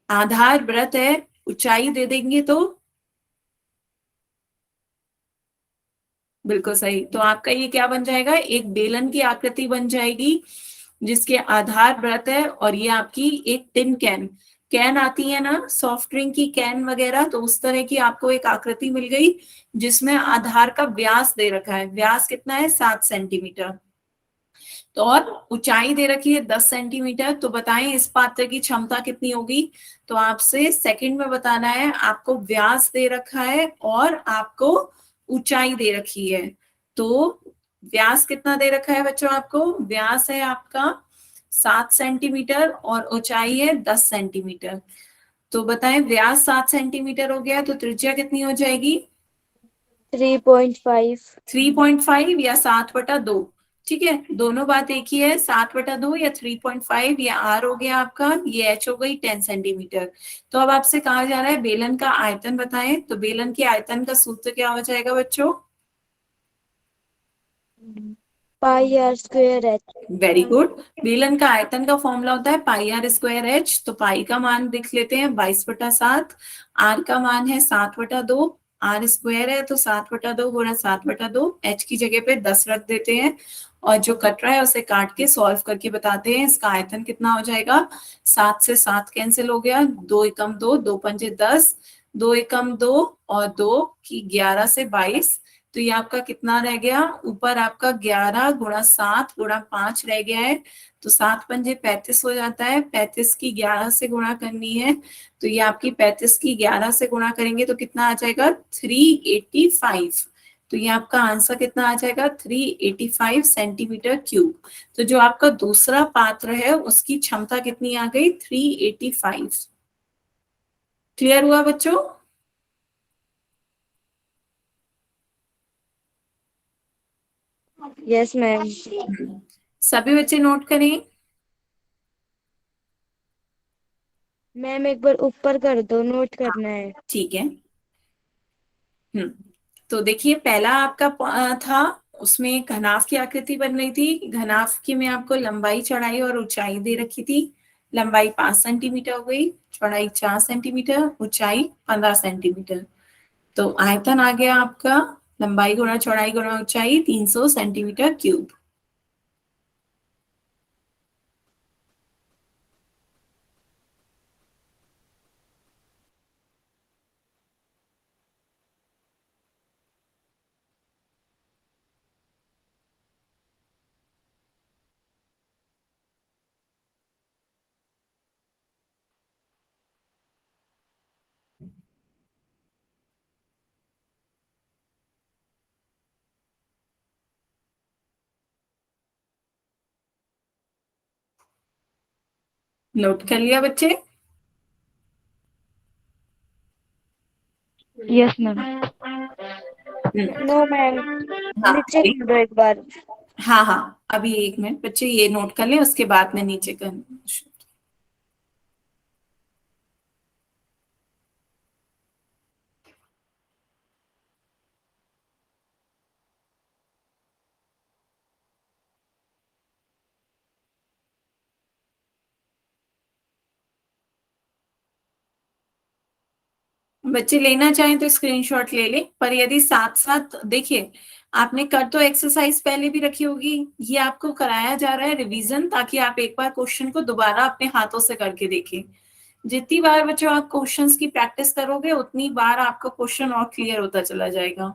आधार वृत्त है, ऊंचाई दे देंगे तो बिल्कुल सही। तो आपका ये क्या बन जाएगा, एक बेलन की आकृति बन जाएगी जिसके आधार वृत्त है। और ये आपकी एक टिन कैन, कैन आती है ना सॉफ्ट ड्रिंक की कैन वगैरह, तो उस तरह की आपको एक आकृति मिल गई जिसमें आधार का व्यास दे रखा है। व्यास कितना है, 7 सेंटीमीटर। तो और ऊंचाई दे रखी है 10 सेंटीमीटर। तो बताएं इस पात्र की क्षमता कितनी होगी। तो आपसे सेकंड में बताना है, आपको व्यास दे रखा है और आपको ऊंचाई दे रखी है। तो व्यास कितना दे रखा है बच्चों, आपको व्यास है आपका 7 सेंटीमीटर और ऊंचाई है 10 सेंटीमीटर। तो बताएं व्यास 7 सेंटीमीटर हो गया तो त्रिज्या कितनी हो जाएगी। 3.5। 3.5 या 7/2। ठीक है, दोनों बात एक ही है, 7/2 या 3.5। या आर हो गया आपका, ये एच हो गई 10 सेंटीमीटर। तो अब आपसे कहा जा रहा है बेलन का आयतन बताएं। तो बेलन के आयतन का सूत्र क्या हो जाएगा बच्चों। Pi r square h. Very good. बेलन का आयतन का फॉर्मूला होता है पाई आर स्क्वायर एच। तो पाई का मान लिख लेते हैं 22/7, आर का मान है 7/2, आर स्क्वायर है तो 7/2 गुणा 7/2, एच की जगह पे 10 रख देते हैं और जो कट रहा है उसे काट के सॉल्व करके बताते हैं इसका आयतन कितना हो जाएगा। 7 से 7 कैंसिल हो गया, 2 एकम 2, 2 पंजे 10, 2 एकम 2 और 2 की 11 से 22। तो ये आपका कितना रह गया, ऊपर आपका 11 गुणा 7 गुणा 5 रह गया है। तो 7 पंजे 35 हो जाता है, 35 की 11 से गुणा करनी है। तो ये आपकी 35 की 11 से गुणा करेंगे तो कितना आ जाएगा 385। तो ये आपका आंसर कितना आ जाएगा 385 सेंटीमीटर क्यूब। तो जो आपका दूसरा पात्र है उसकी क्षमता कितनी आ गई 385। क्लियर हुआ बच्चों। Yes ma'am. सभी बच्चे नोट करें। मैम एक बार ऊपर कर दो, नोट करना है। ठीक है, तो देखिए पहला आपका था, उसमें घनाभ की आकृति बन रही थी। घनाभ की में आपको लंबाई, चौड़ाई और ऊंचाई दे रखी थी। लंबाई 5 सेंटीमीटर हो गई, चौड़ाई 4 सेंटीमीटर, ऊंचाई 15 सेंटीमीटर। तो आयतन आ गया आपका लंबाई गुणा चौड़ाई गुणा ऊंचाई 300 सेंटीमीटर क्यूब। नोट कर लिया बच्चे? Yes ma'am. नो मैम, हाँ नीचे कर दो एक बार। हाँ हाँ, अभी एक मिनट बच्चे, ये नोट कर लें, उसके बाद में नीचे कर। बच्चे लेना चाहें तो स्क्रीनशॉट ले लें, पर यदि साथ साथ देखिए, आपने कर तो एक्सरसाइज पहले भी रखी होगी, ये आपको कराया जा रहा है रिवीजन, ताकि आप एक बार क्वेश्चन को दोबारा अपने हाथों से करके देखें। जितनी बार बच्चों आप क्वेश्चंस की प्रैक्टिस करोगे, उतनी बार आपका क्वेश्चन और क्लियर होता चला जाएगा।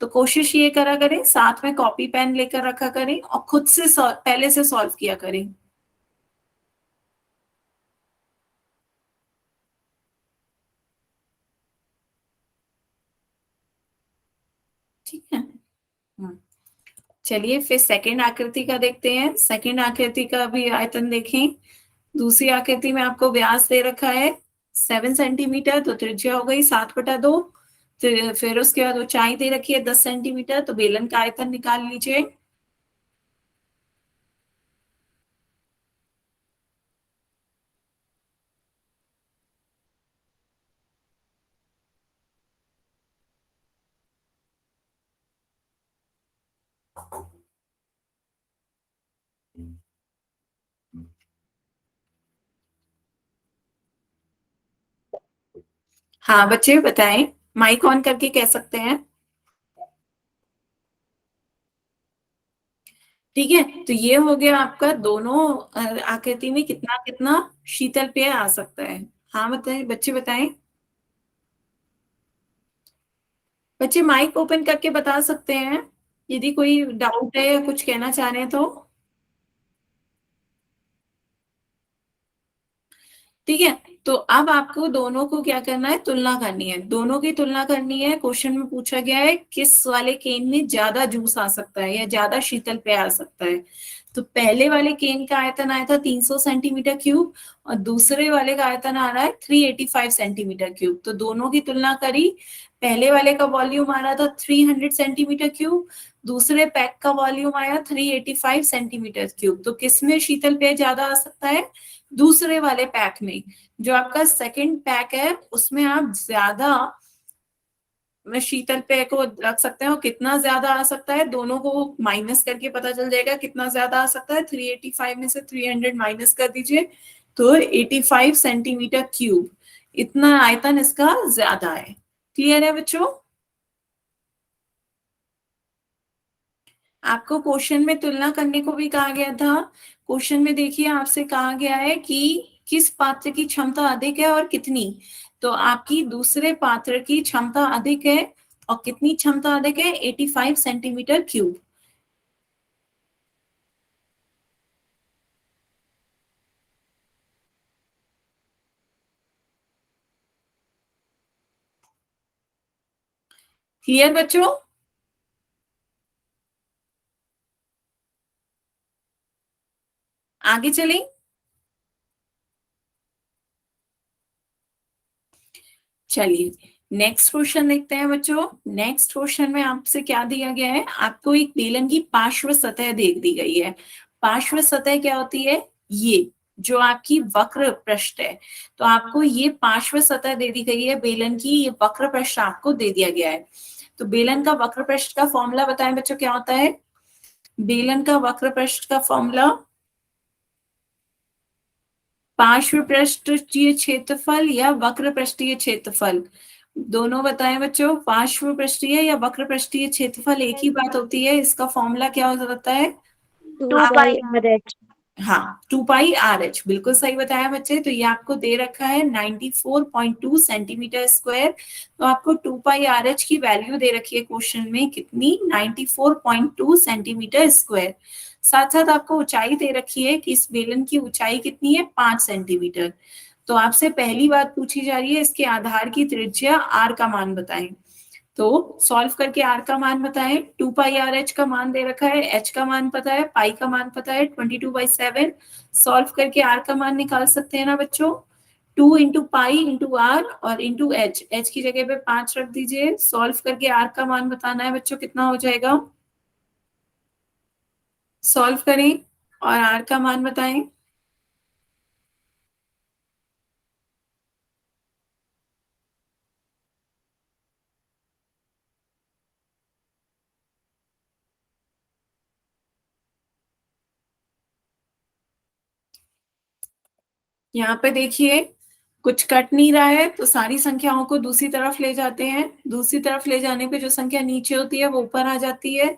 तो कोशिश ये करा करें, साथ में कॉपी पेन लेकर रखा करें और खुद से पहले से सॉल्व किया करें। ठीक है। हम्म। चलिए फिर सेकंड आकृति का देखते हैं। सेकंड आकृति का भी आयतन देखें। दूसरी आकृति में आपको व्यास दे रखा है 7 सेंटीमीटर, तो त्रिज्या हो गई 7/2। फिर उसके बाद ऊंचाई दे रखी है 10 सेंटीमीटर, तो बेलन का आयतन निकाल लीजिए। हाँ बच्चे बताएं, माइक ऑन करके कह सकते हैं। ठीक है, तो ये हो गया आपका दोनों आकृति में कितना कितना शीतल पेय आ सकता है। हाँ बताएं बच्चे, बताएं। बच्चे माइक ओपन करके बता सकते हैं यदि कोई डाउट है या कुछ कहना चाह रहे हैं तो। ठीक है, तो अब आपको दोनों को क्या करना है, तुलना करनी है। दोनों की तुलना करनी है। क्वेश्चन में पूछा गया है किस वाले केन में ज्यादा जूस आ सकता है या ज्यादा शीतल पेय आ सकता है। तो पहले वाले केन का आयतन आया था 300 सेंटीमीटर क्यूब, और दूसरे वाले का आयतन आ रहा है 385 सेंटीमीटर क्यूब। तो दोनों की तुलना करी। पहले वाले का वॉल्यूम आ रहा था 300 सेंटीमीटर क्यूब, दूसरे पैक का वॉल्यूम आया 385 सेंटीमीटर क्यूब। तो किसमें शीतल पेय ज्यादा आ सकता है, दूसरे वाले पैक में। जो आपका सेकंड पैक है उसमें आप ज्यादा में शीतल पेय को रख सकते हैं। और कितना ज्यादा आ सकता है, दोनों को माइनस करके पता चल जाएगा कितना ज्यादा आ सकता है। 385 में से 300 माइनस कर दीजिए, तो 85 सेंटीमीटर क्यूब, इतना आयतन इसका ज्यादा है। क्लियर है बच्चों? आपको क्वेश्चन में तुलना करने को भी कहा गया था। क्वेश्चन में देखिए आपसे कहा गया है कि किस पात्र की क्षमता अधिक है और कितनी। तो आपकी दूसरे पात्र की क्षमता अधिक है, और कितनी क्षमता अधिक है, 85 सेंटीमीटर क्यूब। क्लियर बच्चों? आगे चलें। चलिए नेक्स्ट क्वेश्चन देखते हैं बच्चों। नेक्स्ट क्वेश्चन में आपसे क्या दिया गया है, आपको एक बेलन की पार्श्व सतह दे दी गई है। पार्श्व सतह क्या होती है, ये जो आपकी वक्र पृष्ठ है। तो आपको ये पार्श्व सतह दे दी गई है बेलन की, ये वक्र पृष्ठ आपको दे दिया गया है। तो बेलन का वक्र पृष्ठ का फॉर्मूला बताएं बच्चों, क्या होता है? बेलन का वक्र पृष्ठ का फॉर्मूला पार्श्व पृष्ठीय क्षेत्रफल या वक्र पृष्ठीय क्षेत्रफल, दोनों बताएं बच्चों। पार्श्व पृष्ठीय या वक्र पृष्ठीय क्षेत्रफल एक ही बात होती है। इसका फॉर्मूला क्या हो जाता है? 2πRh। हाँ, 2πRh, बिल्कुल सही बताया बच्चे। तो ये आपको दे रखा है 94.2 सेंटीमीटर स्क्वायर। तो आपको 2πRh की वैल्यू दे रखी है क्वेश्चन में, कितनी? 94.2 सेंटीमीटर स्क्वायर। साथ साथ आपको ऊंचाई दे रखी है कि इस बेलन की ऊंचाई कितनी है? 5 सेंटीमीटर। तो आपसे पहली बात पूछी जा रही है, इसके आधार की त्रिज्या r का मान बताएं। तो सॉल्व करके r का मान बताएं। 2πRh का मान दे रखा है, h का मान पता है, पाई का मान पता है 22/7। सॉल्व करके r का मान निकाल सकते हैं ना बच्चों। 2 इंटू पाई इंटू आर और इंटू एच, एच की जगह पे 5 रख दीजिए। सॉल्व करके r का मान बताना है बच्चों, कितना हो जाएगा? सॉल्व करें और r का मान बताएं। यहाँ पे देखिए कुछ कट नहीं रहा है, तो सारी संख्याओं को दूसरी तरफ ले जाते हैं। दूसरी तरफ ले जाने पे जो संख्या नीचे होती है वो ऊपर आ जाती है,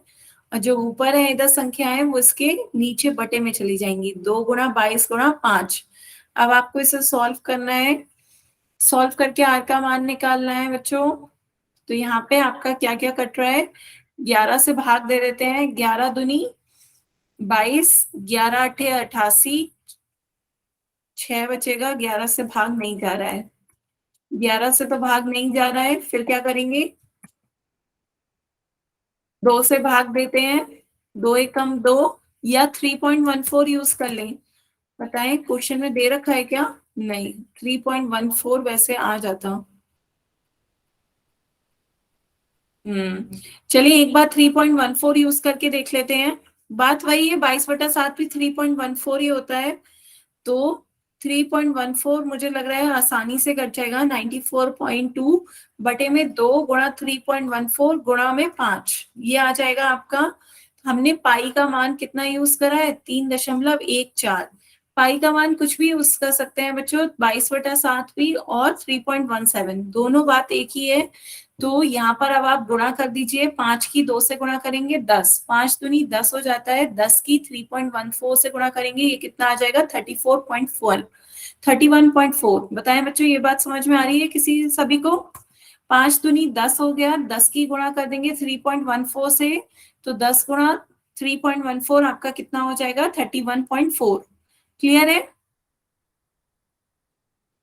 और जो ऊपर है इधर संख्याएं वो इसके नीचे बटे में चली जाएंगी। 2 गुणा 22 गुणा 5। अब आपको इसे सॉल्व करना है। सॉल्व करके आर का मान निकालना है बच्चों। तो यहाँ पे आपका क्या क्या कट रहा है? 11 से भाग दे देते हैं। 11 दूनी 22, 11 अठे 88, 6 बचेगा। 11 से भाग नहीं जा रहा है, 11 से तो भाग नहीं जा रहा है। फिर क्या करेंगे? 2 से भाग देते हैं। 2 एकम 2, या 3.14 यूज कर लें। बताएं क्वेश्चन में दे रखा है क्या? नहीं, 3.14 वैसे आ जाता। चलिए एक बार 3.14 यूज करके देख लेते हैं। बात वही है, 22/7 भी 3.14 ही होता है। तो 3.14 मुझे लग रहा है आसानी से कट जाएगा। 94.2 बटे में 2 गुणा 3.14 गुणा में 5, ये आ जाएगा आपका। हमने पाई का मान कितना यूज करा है? 3.14। पाई का मान कुछ भी यूज कर सकते हैं बच्चों, 22/7 भी और 3.17, दोनों बात एक ही है। तो यहाँ पर अब आप गुणा कर दीजिए। 5 की 2 से गुणा करेंगे 10, 5 दूनी 10 हो जाता है। 10 की 3.14 से गुणा करेंगे, ये कितना आ जाएगा? 34.4, 31.4। बताएं बच्चों, ये बात समझ में आ रही है किसी सभी को? 5 दूनी 10 हो गया, 10 की गुणा कर देंगे 3.14 से, तो 10 गुणा 3.14 आपका कितना हो जाएगा? 31.4। क्लियर है?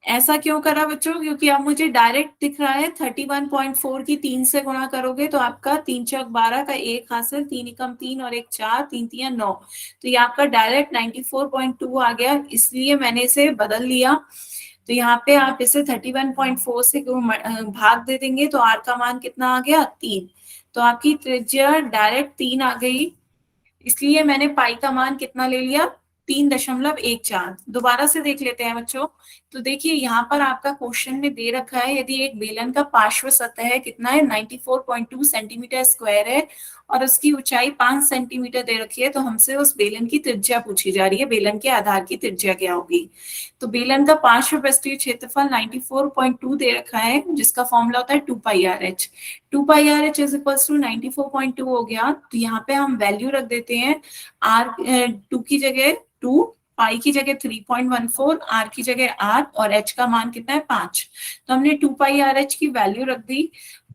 ऐसा क्यों करा बच्चों? क्योंकि अब मुझे डायरेक्ट दिख रहा है 31.4 की 3 से गुणा करोगे तो आपका 3 चौक 12 का 1 हासिल, 3 एकम 3 और 1 4, 3 3 9। तो ये आपका डायरेक्ट 94.2 आ गया, इसलिए मैंने इसे बदल लिया। तो यहाँ पे आप इसे 31.4 से भाग दे देंगे तो आर का मान कितना आ गया? 3। तो आपकी त्रिज्या डायरेक्ट 3 आ गई, इसलिए मैंने पाई का मान कितना ले लिया? 3.14। दोबारा से देख लेते हैं बच्चों। तो देखिए यहाँ पर आपका क्वेश्चन में दे रखा है, यदि एक बेलन का पार्श्व सतह कितना है? 94.2 सेंटीमीटर स्क्वायर है और उसकी ऊंचाई 5 सेंटीमीटर दे रखी है, तो हमसे उस बेलन की त्रिज्या पूछी जा रही है। बेलन के आधार की त्रिज्या क्या होगी? तो बेलन का पार्श्व पृष्ठीय क्षेत्रफल 94.2 दे रखा है, जिसका फॉर्मूला होता है 2πRh। 2πRh is equals to 94.2 हो गया। तो यहाँ पे हम वैल्यू रख देते हैं। आर 2 की जगह 2, पाई की जगह 3.14, आर की जगह r, और h का मान कितना है? 5। तो हमने 2πRh की वैल्यू रख दी,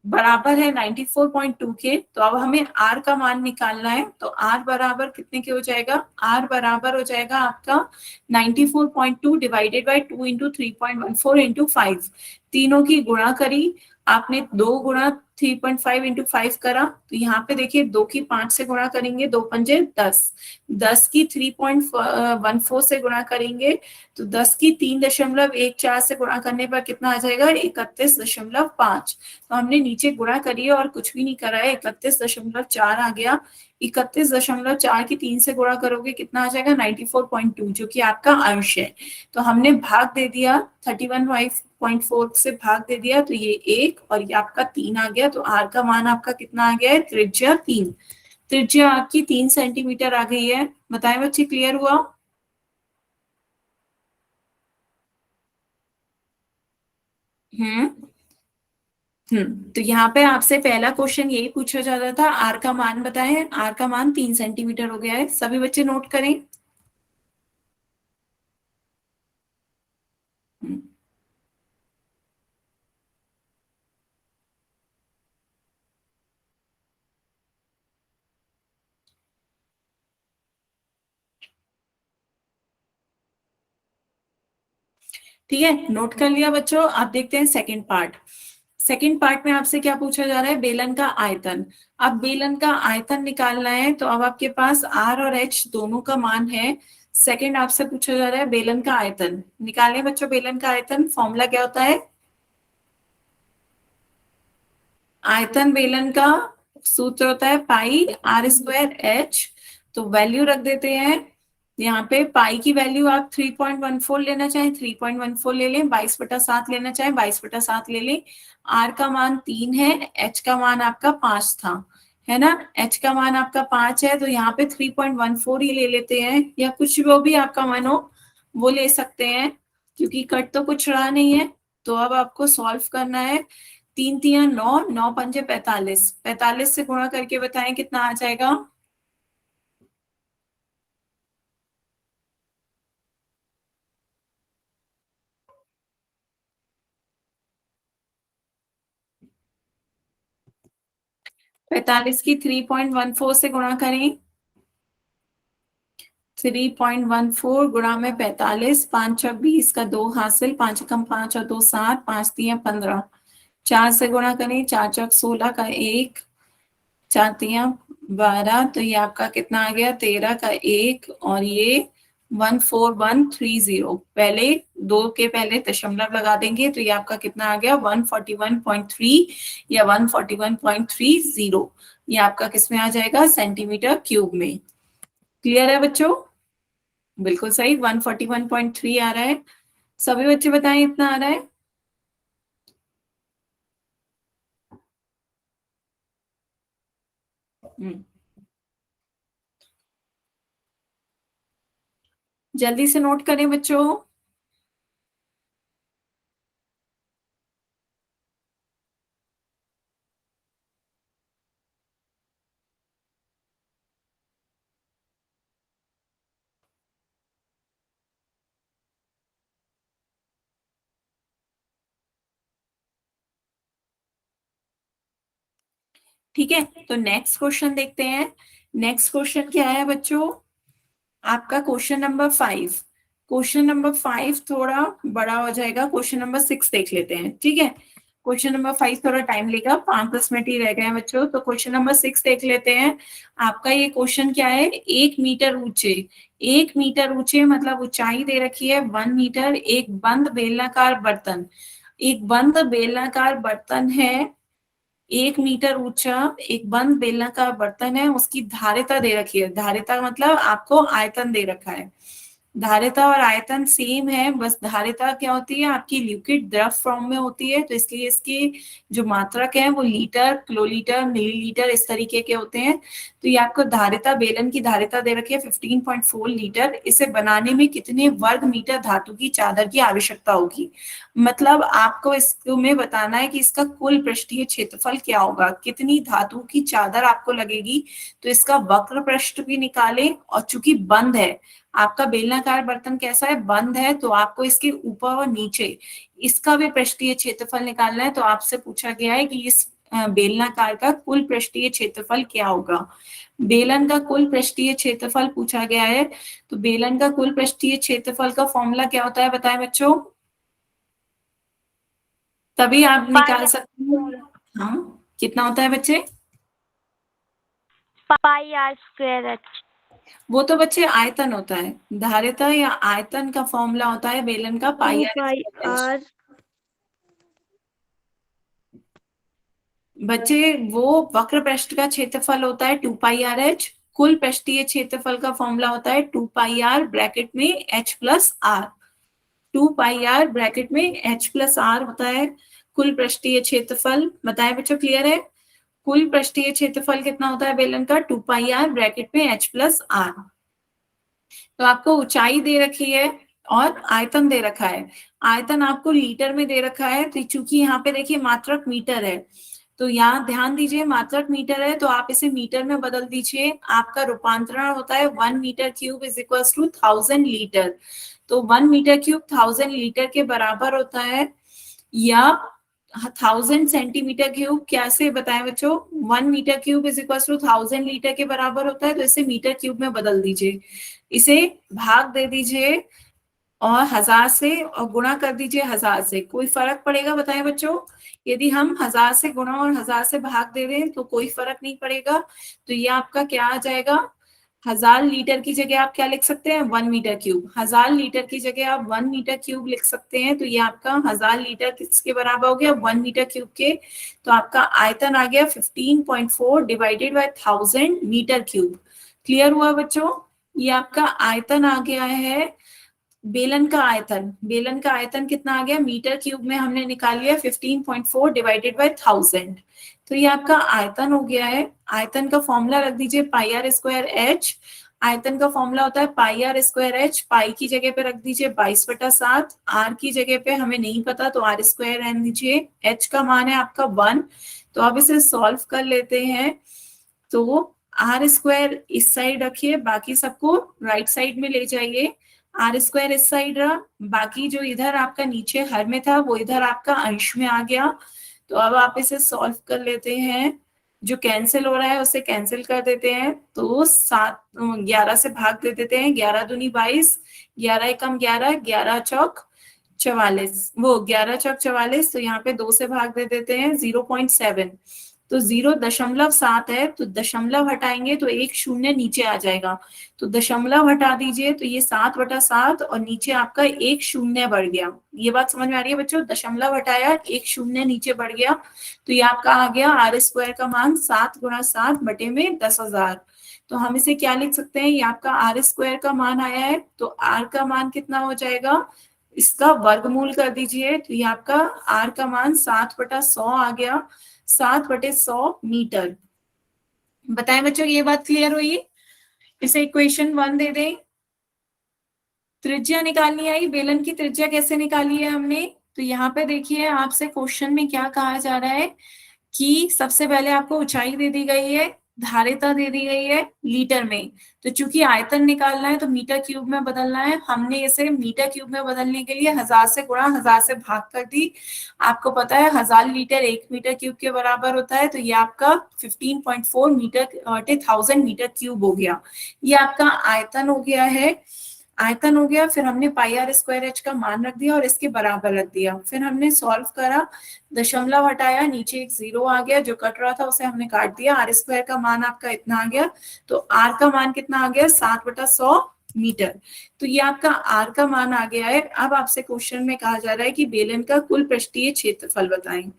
बराबर है 94.2 के। तो अब हमें r का मान निकालना है। तो r बराबर कितने के हो जाएगा? r बराबर हो जाएगा आपका 94.2 डिवाइडेड बाई 2 इंटू 3.14 इंटू 5। तीनों की गुणा करी आपने, 2 गुणा 3.5 इंटू 5 करा। तो यहाँ पे देखिए 2 की 5 से गुणा करेंगे, 2 पंजे 10, 10 की 3.14 से गुणा करेंगे तो 10 की 3.14 से गुणा करने पर कितना आ जाएगा? 31.5। तो हमने नीचे गुणा करी है और कुछ भी नहीं करा है, 31.4 आ गया। 31.4 की 3 से गुणा करोगे कितना आ जाएगा 94.2, जो कि आपका अंश है। तो हमने भाग दे दिया 31.4 से भाग दे दिया, तो ये 1 और ये आपका 3 आ गया। तो आर का मान आपका कितना आ गया है, त्रिज्या 3। त्रिज्या आपकी 3 सेंटीमीटर आ गई है। बताएं बच्चे, क्लियर हुआ? हम्म तो यहाँ पे आपसे पहला क्वेश्चन यही पूछा जा रहा था, आर का मान बताएं। आर का मान 3 सेंटीमीटर हो गया है। सभी बच्चे नोट करें। हम्म, ठीक है, नोट कर लिया बच्चों। आप देखते हैं सेकंड पार्ट। सेकंड पार्ट में आपसे क्या पूछा जा रहा है, बेलन का आयतन। अब बेलन का आयतन निकालना है, तो अब आपके पास आर और एच दोनों का मान है। सेकंड आपसे पूछा जा रहा है बेलन का आयतन निकालें बच्चों। बेलन का आयतन फॉर्मूला क्या होता है, आयतन बेलन का सूत्र होता है पाई आर स्क्वायर एच। तो वैल्यू रख देते हैं यहाँ पे। पाई की वैल्यू आप 3.14 लेना चाहें 3.14 ले लें, 22/7 लेना चाहें 22/7 ले लें। आर का मान 3 है, एच का मान आपका 5 था, है ना। एच का मान आपका 5 है, तो यहाँ पे 3.14 ही ले लेते हैं, या कुछ वो भी आपका मन हो वो ले सकते हैं, क्योंकि कट तो कुछ रहा नहीं है। तो अब आपको सॉल्व करना है। 3 3 9, 9 5 45, 45 से गुणा करके बताएं कितना आ जाएगा। 45 की 3.14 से गुणा करें। 3.14 गुणा में 45, 5 6 20 का 2 हासिल, 5 कम 5 और 2 7, 5 3 15। 4 से गुणा करें, 4 4 16 का 1, 4 3 12, तो ये आपका कितना आ गया 13 का 1, और ये 14130। पहले दो के पहले दशमलव लगा देंगे, तो ये आपका कितना आ गया 141.3 या 141.30। ये आपका किसमें आ जाएगा, सेंटीमीटर क्यूब में। क्लियर है बच्चों? बिल्कुल सही, 141.3 आ रहा है। सभी बच्चे बताएं इतना आ रहा है। हम्म, जल्दी से नोट करें बच्चों। ठीक है, तो नेक्स्ट क्वेश्चन देखते हैं। नेक्स्ट क्वेश्चन क्या है बच्चों, आपका क्वेश्चन नंबर 5। क्वेश्चन नंबर 5 थोड़ा बड़ा हो जाएगा, क्वेश्चन नंबर 6 देख लेते हैं, ठीक है। क्वेश्चन नंबर 5 थोड़ा टाइम लेगा, 5 10 मिनट ही रह गए हैं बच्चों। तो क्वेश्चन नंबर 6 देख लेते हैं। आपका ये क्वेश्चन क्या है, 1 मीटर ऊंचे। 1 मीटर ऊंचे मतलब ऊंचाई दे रखी है 1 मीटर। एक बंद बेलनाकार बर्तन, एक बंद बेलनाकार बर्तन है, 1 मीटर ऊंचा एक बंद बेलनाकार बर्तन है, उसकी धारिता दे रखी है। धारिता मतलब आपको आयतन दे रखा है। धारिता और आयतन सेम है, बस धारिता क्या होती है आपकी लिक्विड द्रव फॉर्म में होती है, तो इसलिए इसकी जो मात्रक है वो लीटर, किलोलीटर, मिलीलीटर इस तरीके के होते हैं। तो ये आपको धारिता, बेलन की धारिता दे रखी है 15.4 लीटर। इसे बनाने में कितने वर्ग मीटर धातु की चादर की आवश्यकता होगी। मतलब आपको इसमें बताना है कि इसका कुल पृष्ठीय क्षेत्रफल क्या होगा, कितनी धातु की चादर आपको लगेगी। तो इसका वक्र पृष्ठ भी निकालें, और चूंकि बंद है आपका बेलनाकार बर्तन, कैसा है, बंद है, तो आपको इसके ऊपर और नीचे इसका भी पृष्ठीय क्षेत्रफल निकालना है। तो आपसे पूछा गया है कि इस बेलनाकार का कुल पृष्ठीय क्षेत्रफल क्या होगा। बेलन का कुल पृष्ठीय क्षेत्रफल पूछा गया है, तो बेलन का कुल पृष्ठीय क्षेत्रफल का फॉर्मूला क्या होता है बताएं बच्चों, तभी आप निकाल सकते हो। हाँ, कितना होता है बच्चे, पाई आर स्क्वायर एच। वो तो बच्चे आयतन होता है। धारिता या आयतन का फॉर्मूला होता है बेलन का पाई 2 पाई आर। आर बच्चे वो वक्र पृष्ठ का क्षेत्रफल होता है 2πr/h, कुल पृष्ठीय क्षेत्रफल का फॉर्मूला होता है 2πr ब्रैकेट में h plus r. 2πr bracket में h प्लस आर होता है कुल पृष्ठीय क्षेत्रफल। बताए बच्चों, क्लियर है? कुल पृष्ठीय क्षेत्रफल कितना होता है बेलन का? 2πr ब्रैकेट में h प्लस आर। तो आपको ऊंचाई दे रखी है और आयतन दे रखा है। आयतन आपको लीटर में दे रखा है, तो चूंकि यहाँ पे देखिए मात्रक मीटर है, तो यहाँ ध्यान दीजिए मात्रक मीटर है तो आप इसे मीटर में बदल दीजिए। आपका रूपांतरण होता है 1 metre cube is equal to 1000 litre. तो 1 मीटर क्यूब 1000 लीटर के बराबर होता है, या 1000 सेंटीमीटर क्यूब। कैसे बताएं बच्चों? 1 metre cube is equal to 1000 litre के बराबर होता है, तो इसे मीटर क्यूब में बदल दीजिए। इसे भाग दे दीजिए और 1000 से और गुणा कर दीजिए 1000 से। कोई फर्क पड़ेगा? बताएं बच्चों, यदि हम 1000 से गुणा और 1000 से भाग दे दें तो कोई फर्क नहीं पड़ेगा। तो ये आपका क्या आ जाएगा? 1000 लीटर की जगह आप क्या लिख सकते हैं? 1 मीटर क्यूब। 1000 लीटर की जगह आप 1 मीटर क्यूब लिख सकते हैं। तो ये आपका 1000 लीटर किसके बराबर हो गया? 1 मीटर क्यूब के। तो आपका आयतन आ गया 15.4 divided by 1000 metre cube. Clear हुआ बच्चों? ये आपका आयतन आ गया है बेलन का आयतन। बेलन का आयतन कितना आ गया? मीटर क्यूब में हमने निकाल लिया 15.4 डिवाइडेड बाय 1000। तो ये आपका आयतन हो गया है। आयतन का फॉर्मूला रख दीजिए πr²h। आयतन का फॉर्मूला होता है πr²h। पाई की जगह पे रख दीजिए 22/7। आर की जगह पे हमें नहीं पता तो r² रहने दीजिए। h का मान है आपका 1। तो अब इसे सॉल्व कर लेते हैं। तो r² इस साइड रखिए, बाकी सबको राइट साइड में ले जाइए। r² इस साइड रहा, बाकी जो इधर आपका नीचे हर में था वो इधर आपका अंश में आ गया। तो अब आप इसे सॉल्व कर लेते हैं। जो कैंसिल हो रहा है उसे कैंसिल कर देते हैं। तो 11 से भाग दे देते हैं। 11 दूनी 22, 11 एकम 11, 11 चौक 44, वो 11 चौक 44। तो यहाँ पे 2 से भाग दे देते हैं। 0.7, तो 0.7 है, तो दशमलव हटाएंगे तो एक शून्य नीचे आ जाएगा। तो दशमलव हटा दीजिए तो ये 7/7 और नीचे आपका एक शून्य बढ़ गया। ये बात समझ में आ रही है बच्चों? दशमलव हटाया, एक शून्य नीचे बढ़ गया, तो ये आपका आ गया r² का मान 7 × 7 बटे में 10,000। तो हम इसे क्या लिख सकते हैं? ये आपका r² का मान आया है, तो r का मान कितना हो जाएगा? इसका वर्गमूल कर दीजिए। तो ये आपका r का मान 7/100 आ गया। 7/100 मीटर। बताएं बच्चों, ये बात क्लियर हुई? इसे इक्वेशन 1 दे दें। त्रिज्या निकालनी आई। बेलन की त्रिज्या कैसे निकाली है हमने? तो यहाँ पे देखिए आपसे क्वेश्चन में क्या कहा जा रहा है कि सबसे पहले आपको ऊंचाई दे दी गई है, धारिता दे दी गई है लीटर में। तो चूंकि आयतन निकालना है तो मीटर क्यूब में बदलना है। हमने इसे मीटर क्यूब में बदलने के लिए 1000 से गुणा 1000 से भाग कर दी। आपको पता है 1000 लीटर 1 मीटर क्यूब के बराबर होता है। तो ये आपका 15.4 मीटर 1000 मीटर क्यूब हो गया। ये आपका आयतन हो गया है। आयतन हो गया। फिर हमने πr² का मान रख दिया और इसके बराबर रख दिया। फिर हमने सॉल्व करा, दशमलव हटाया, नीचे एक 0 आ गया, जो कट रहा था उसे हमने काट दिया। r² का मान आपका इतना आ गया। तो r का मान कितना आ गया? 7/100 मीटर। तो ये आपका r का मान आ गया है। अब आपसे क्वेश्चन में कहा जा रहा है कि बेलन का कुल पृष्ठीय क्षेत्रफल बताएं।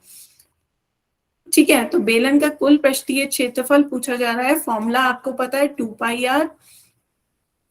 ठीक है, तो बेलन का कुल पृष्ठीय क्षेत्रफल पूछा जा रहा है। फॉर्मूला आपको पता है 2πr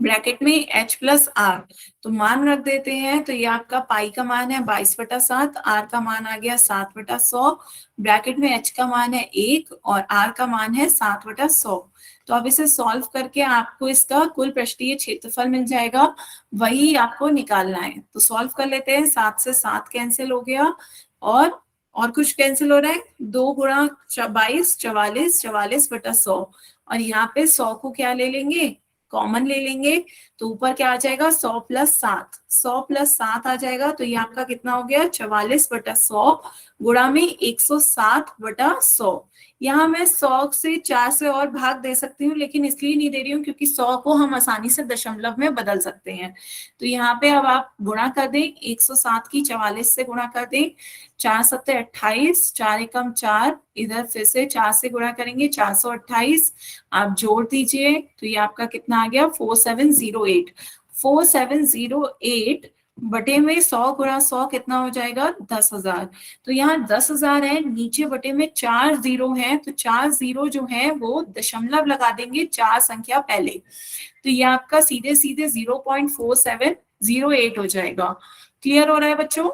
ब्रैकेट में h प्लस आर। तो मान रख देते हैं। तो ये आपका पाई का मान है 22/7, आर का मान आ गया 7/100, ब्रैकेट में h का मान है 1 और r का मान है 7/100। तो अब इसे सॉल्व करके आपको इसका कुल पृष्ठीय क्षेत्रफल मिल जाएगा, वही आपको निकालना है। तो सॉल्व कर लेते हैं। 7 से 7 कैंसिल हो गया और कुछ कैंसिल हो रहा है। 2 × 22 44, 44/100 और यहाँ पे 100 को क्या ले लेंगे? कॉमन ले लेंगे। तो ऊपर क्या आ जाएगा? 100 + 7, 100 + 7 आ जाएगा। तो ये आपका कितना हो गया? 44/100 गुणा में 160/100। यहाँ मैं 100 से 4 से और भाग दे सकती हूँ, लेकिन इसलिए नहीं दे रही हूँ क्योंकि 100 को हम आसानी से दशमलव में बदल सकते हैं। तो यहाँ पे अब आप गुणा कर दें, 107 की 44 से गुणा कर दें। 4 × 7 = 28, 4 एकम 4, इधर फिर से 4 से गुणा करेंगे, 428। आप जोड़ दीजिए तो ये आपका कितना आ गया? 4708। 4708 बटे में 100 गुणा 100 कितना हो जाएगा 10,000। तो यहाँ 10,000 है, नीचे बटे में 4 जीरो है, तो 4 जीरो जो है वो दशमलव लगा देंगे 4 संख्या पहले, तो ये आपका सीधे सीधे 0.4708 हो जाएगा। क्लियर हो रहा है बच्चों?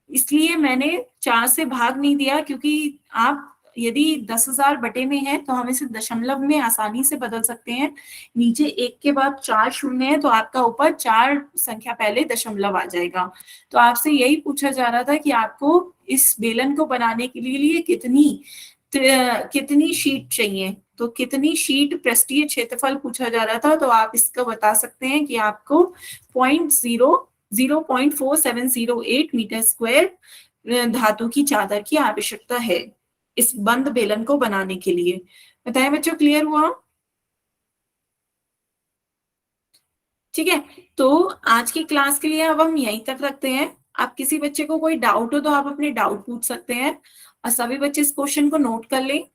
इसलिए मैंने 4 से भाग नहीं दिया, क्योंकि आप यदि 10,000 बटे में है तो हम इसे दशमलव में आसानी से बदल सकते हैं। नीचे एक के बाद 4 शून्य है, तो आपका ऊपर 4 संख्या पहले दशमलव आ जाएगा। तो आपसे यही पूछा जा रहा था कि आपको इस बेलन को बनाने के लिए कितनी शीट चाहिए, तो कितनी शीट पृष्ठीय क्षेत्रफल पूछा जा रहा था। तो आप इसका बता सकते हैं कि आपको 0.4708 मीटर स्क्वायर धातु की चादर की आवश्यकता है इस बंद बेलन को बनाने के लिए। बताएं बच्चों, क्लियर हुआ? ठीक है, तो आज की क्लास के लिए अब हम यहीं तक रखते हैं। आप किसी बच्चे को कोई डाउट हो तो आप अपने डाउट पूछ सकते हैं, और सभी बच्चे इस क्वेश्चन को नोट कर लें।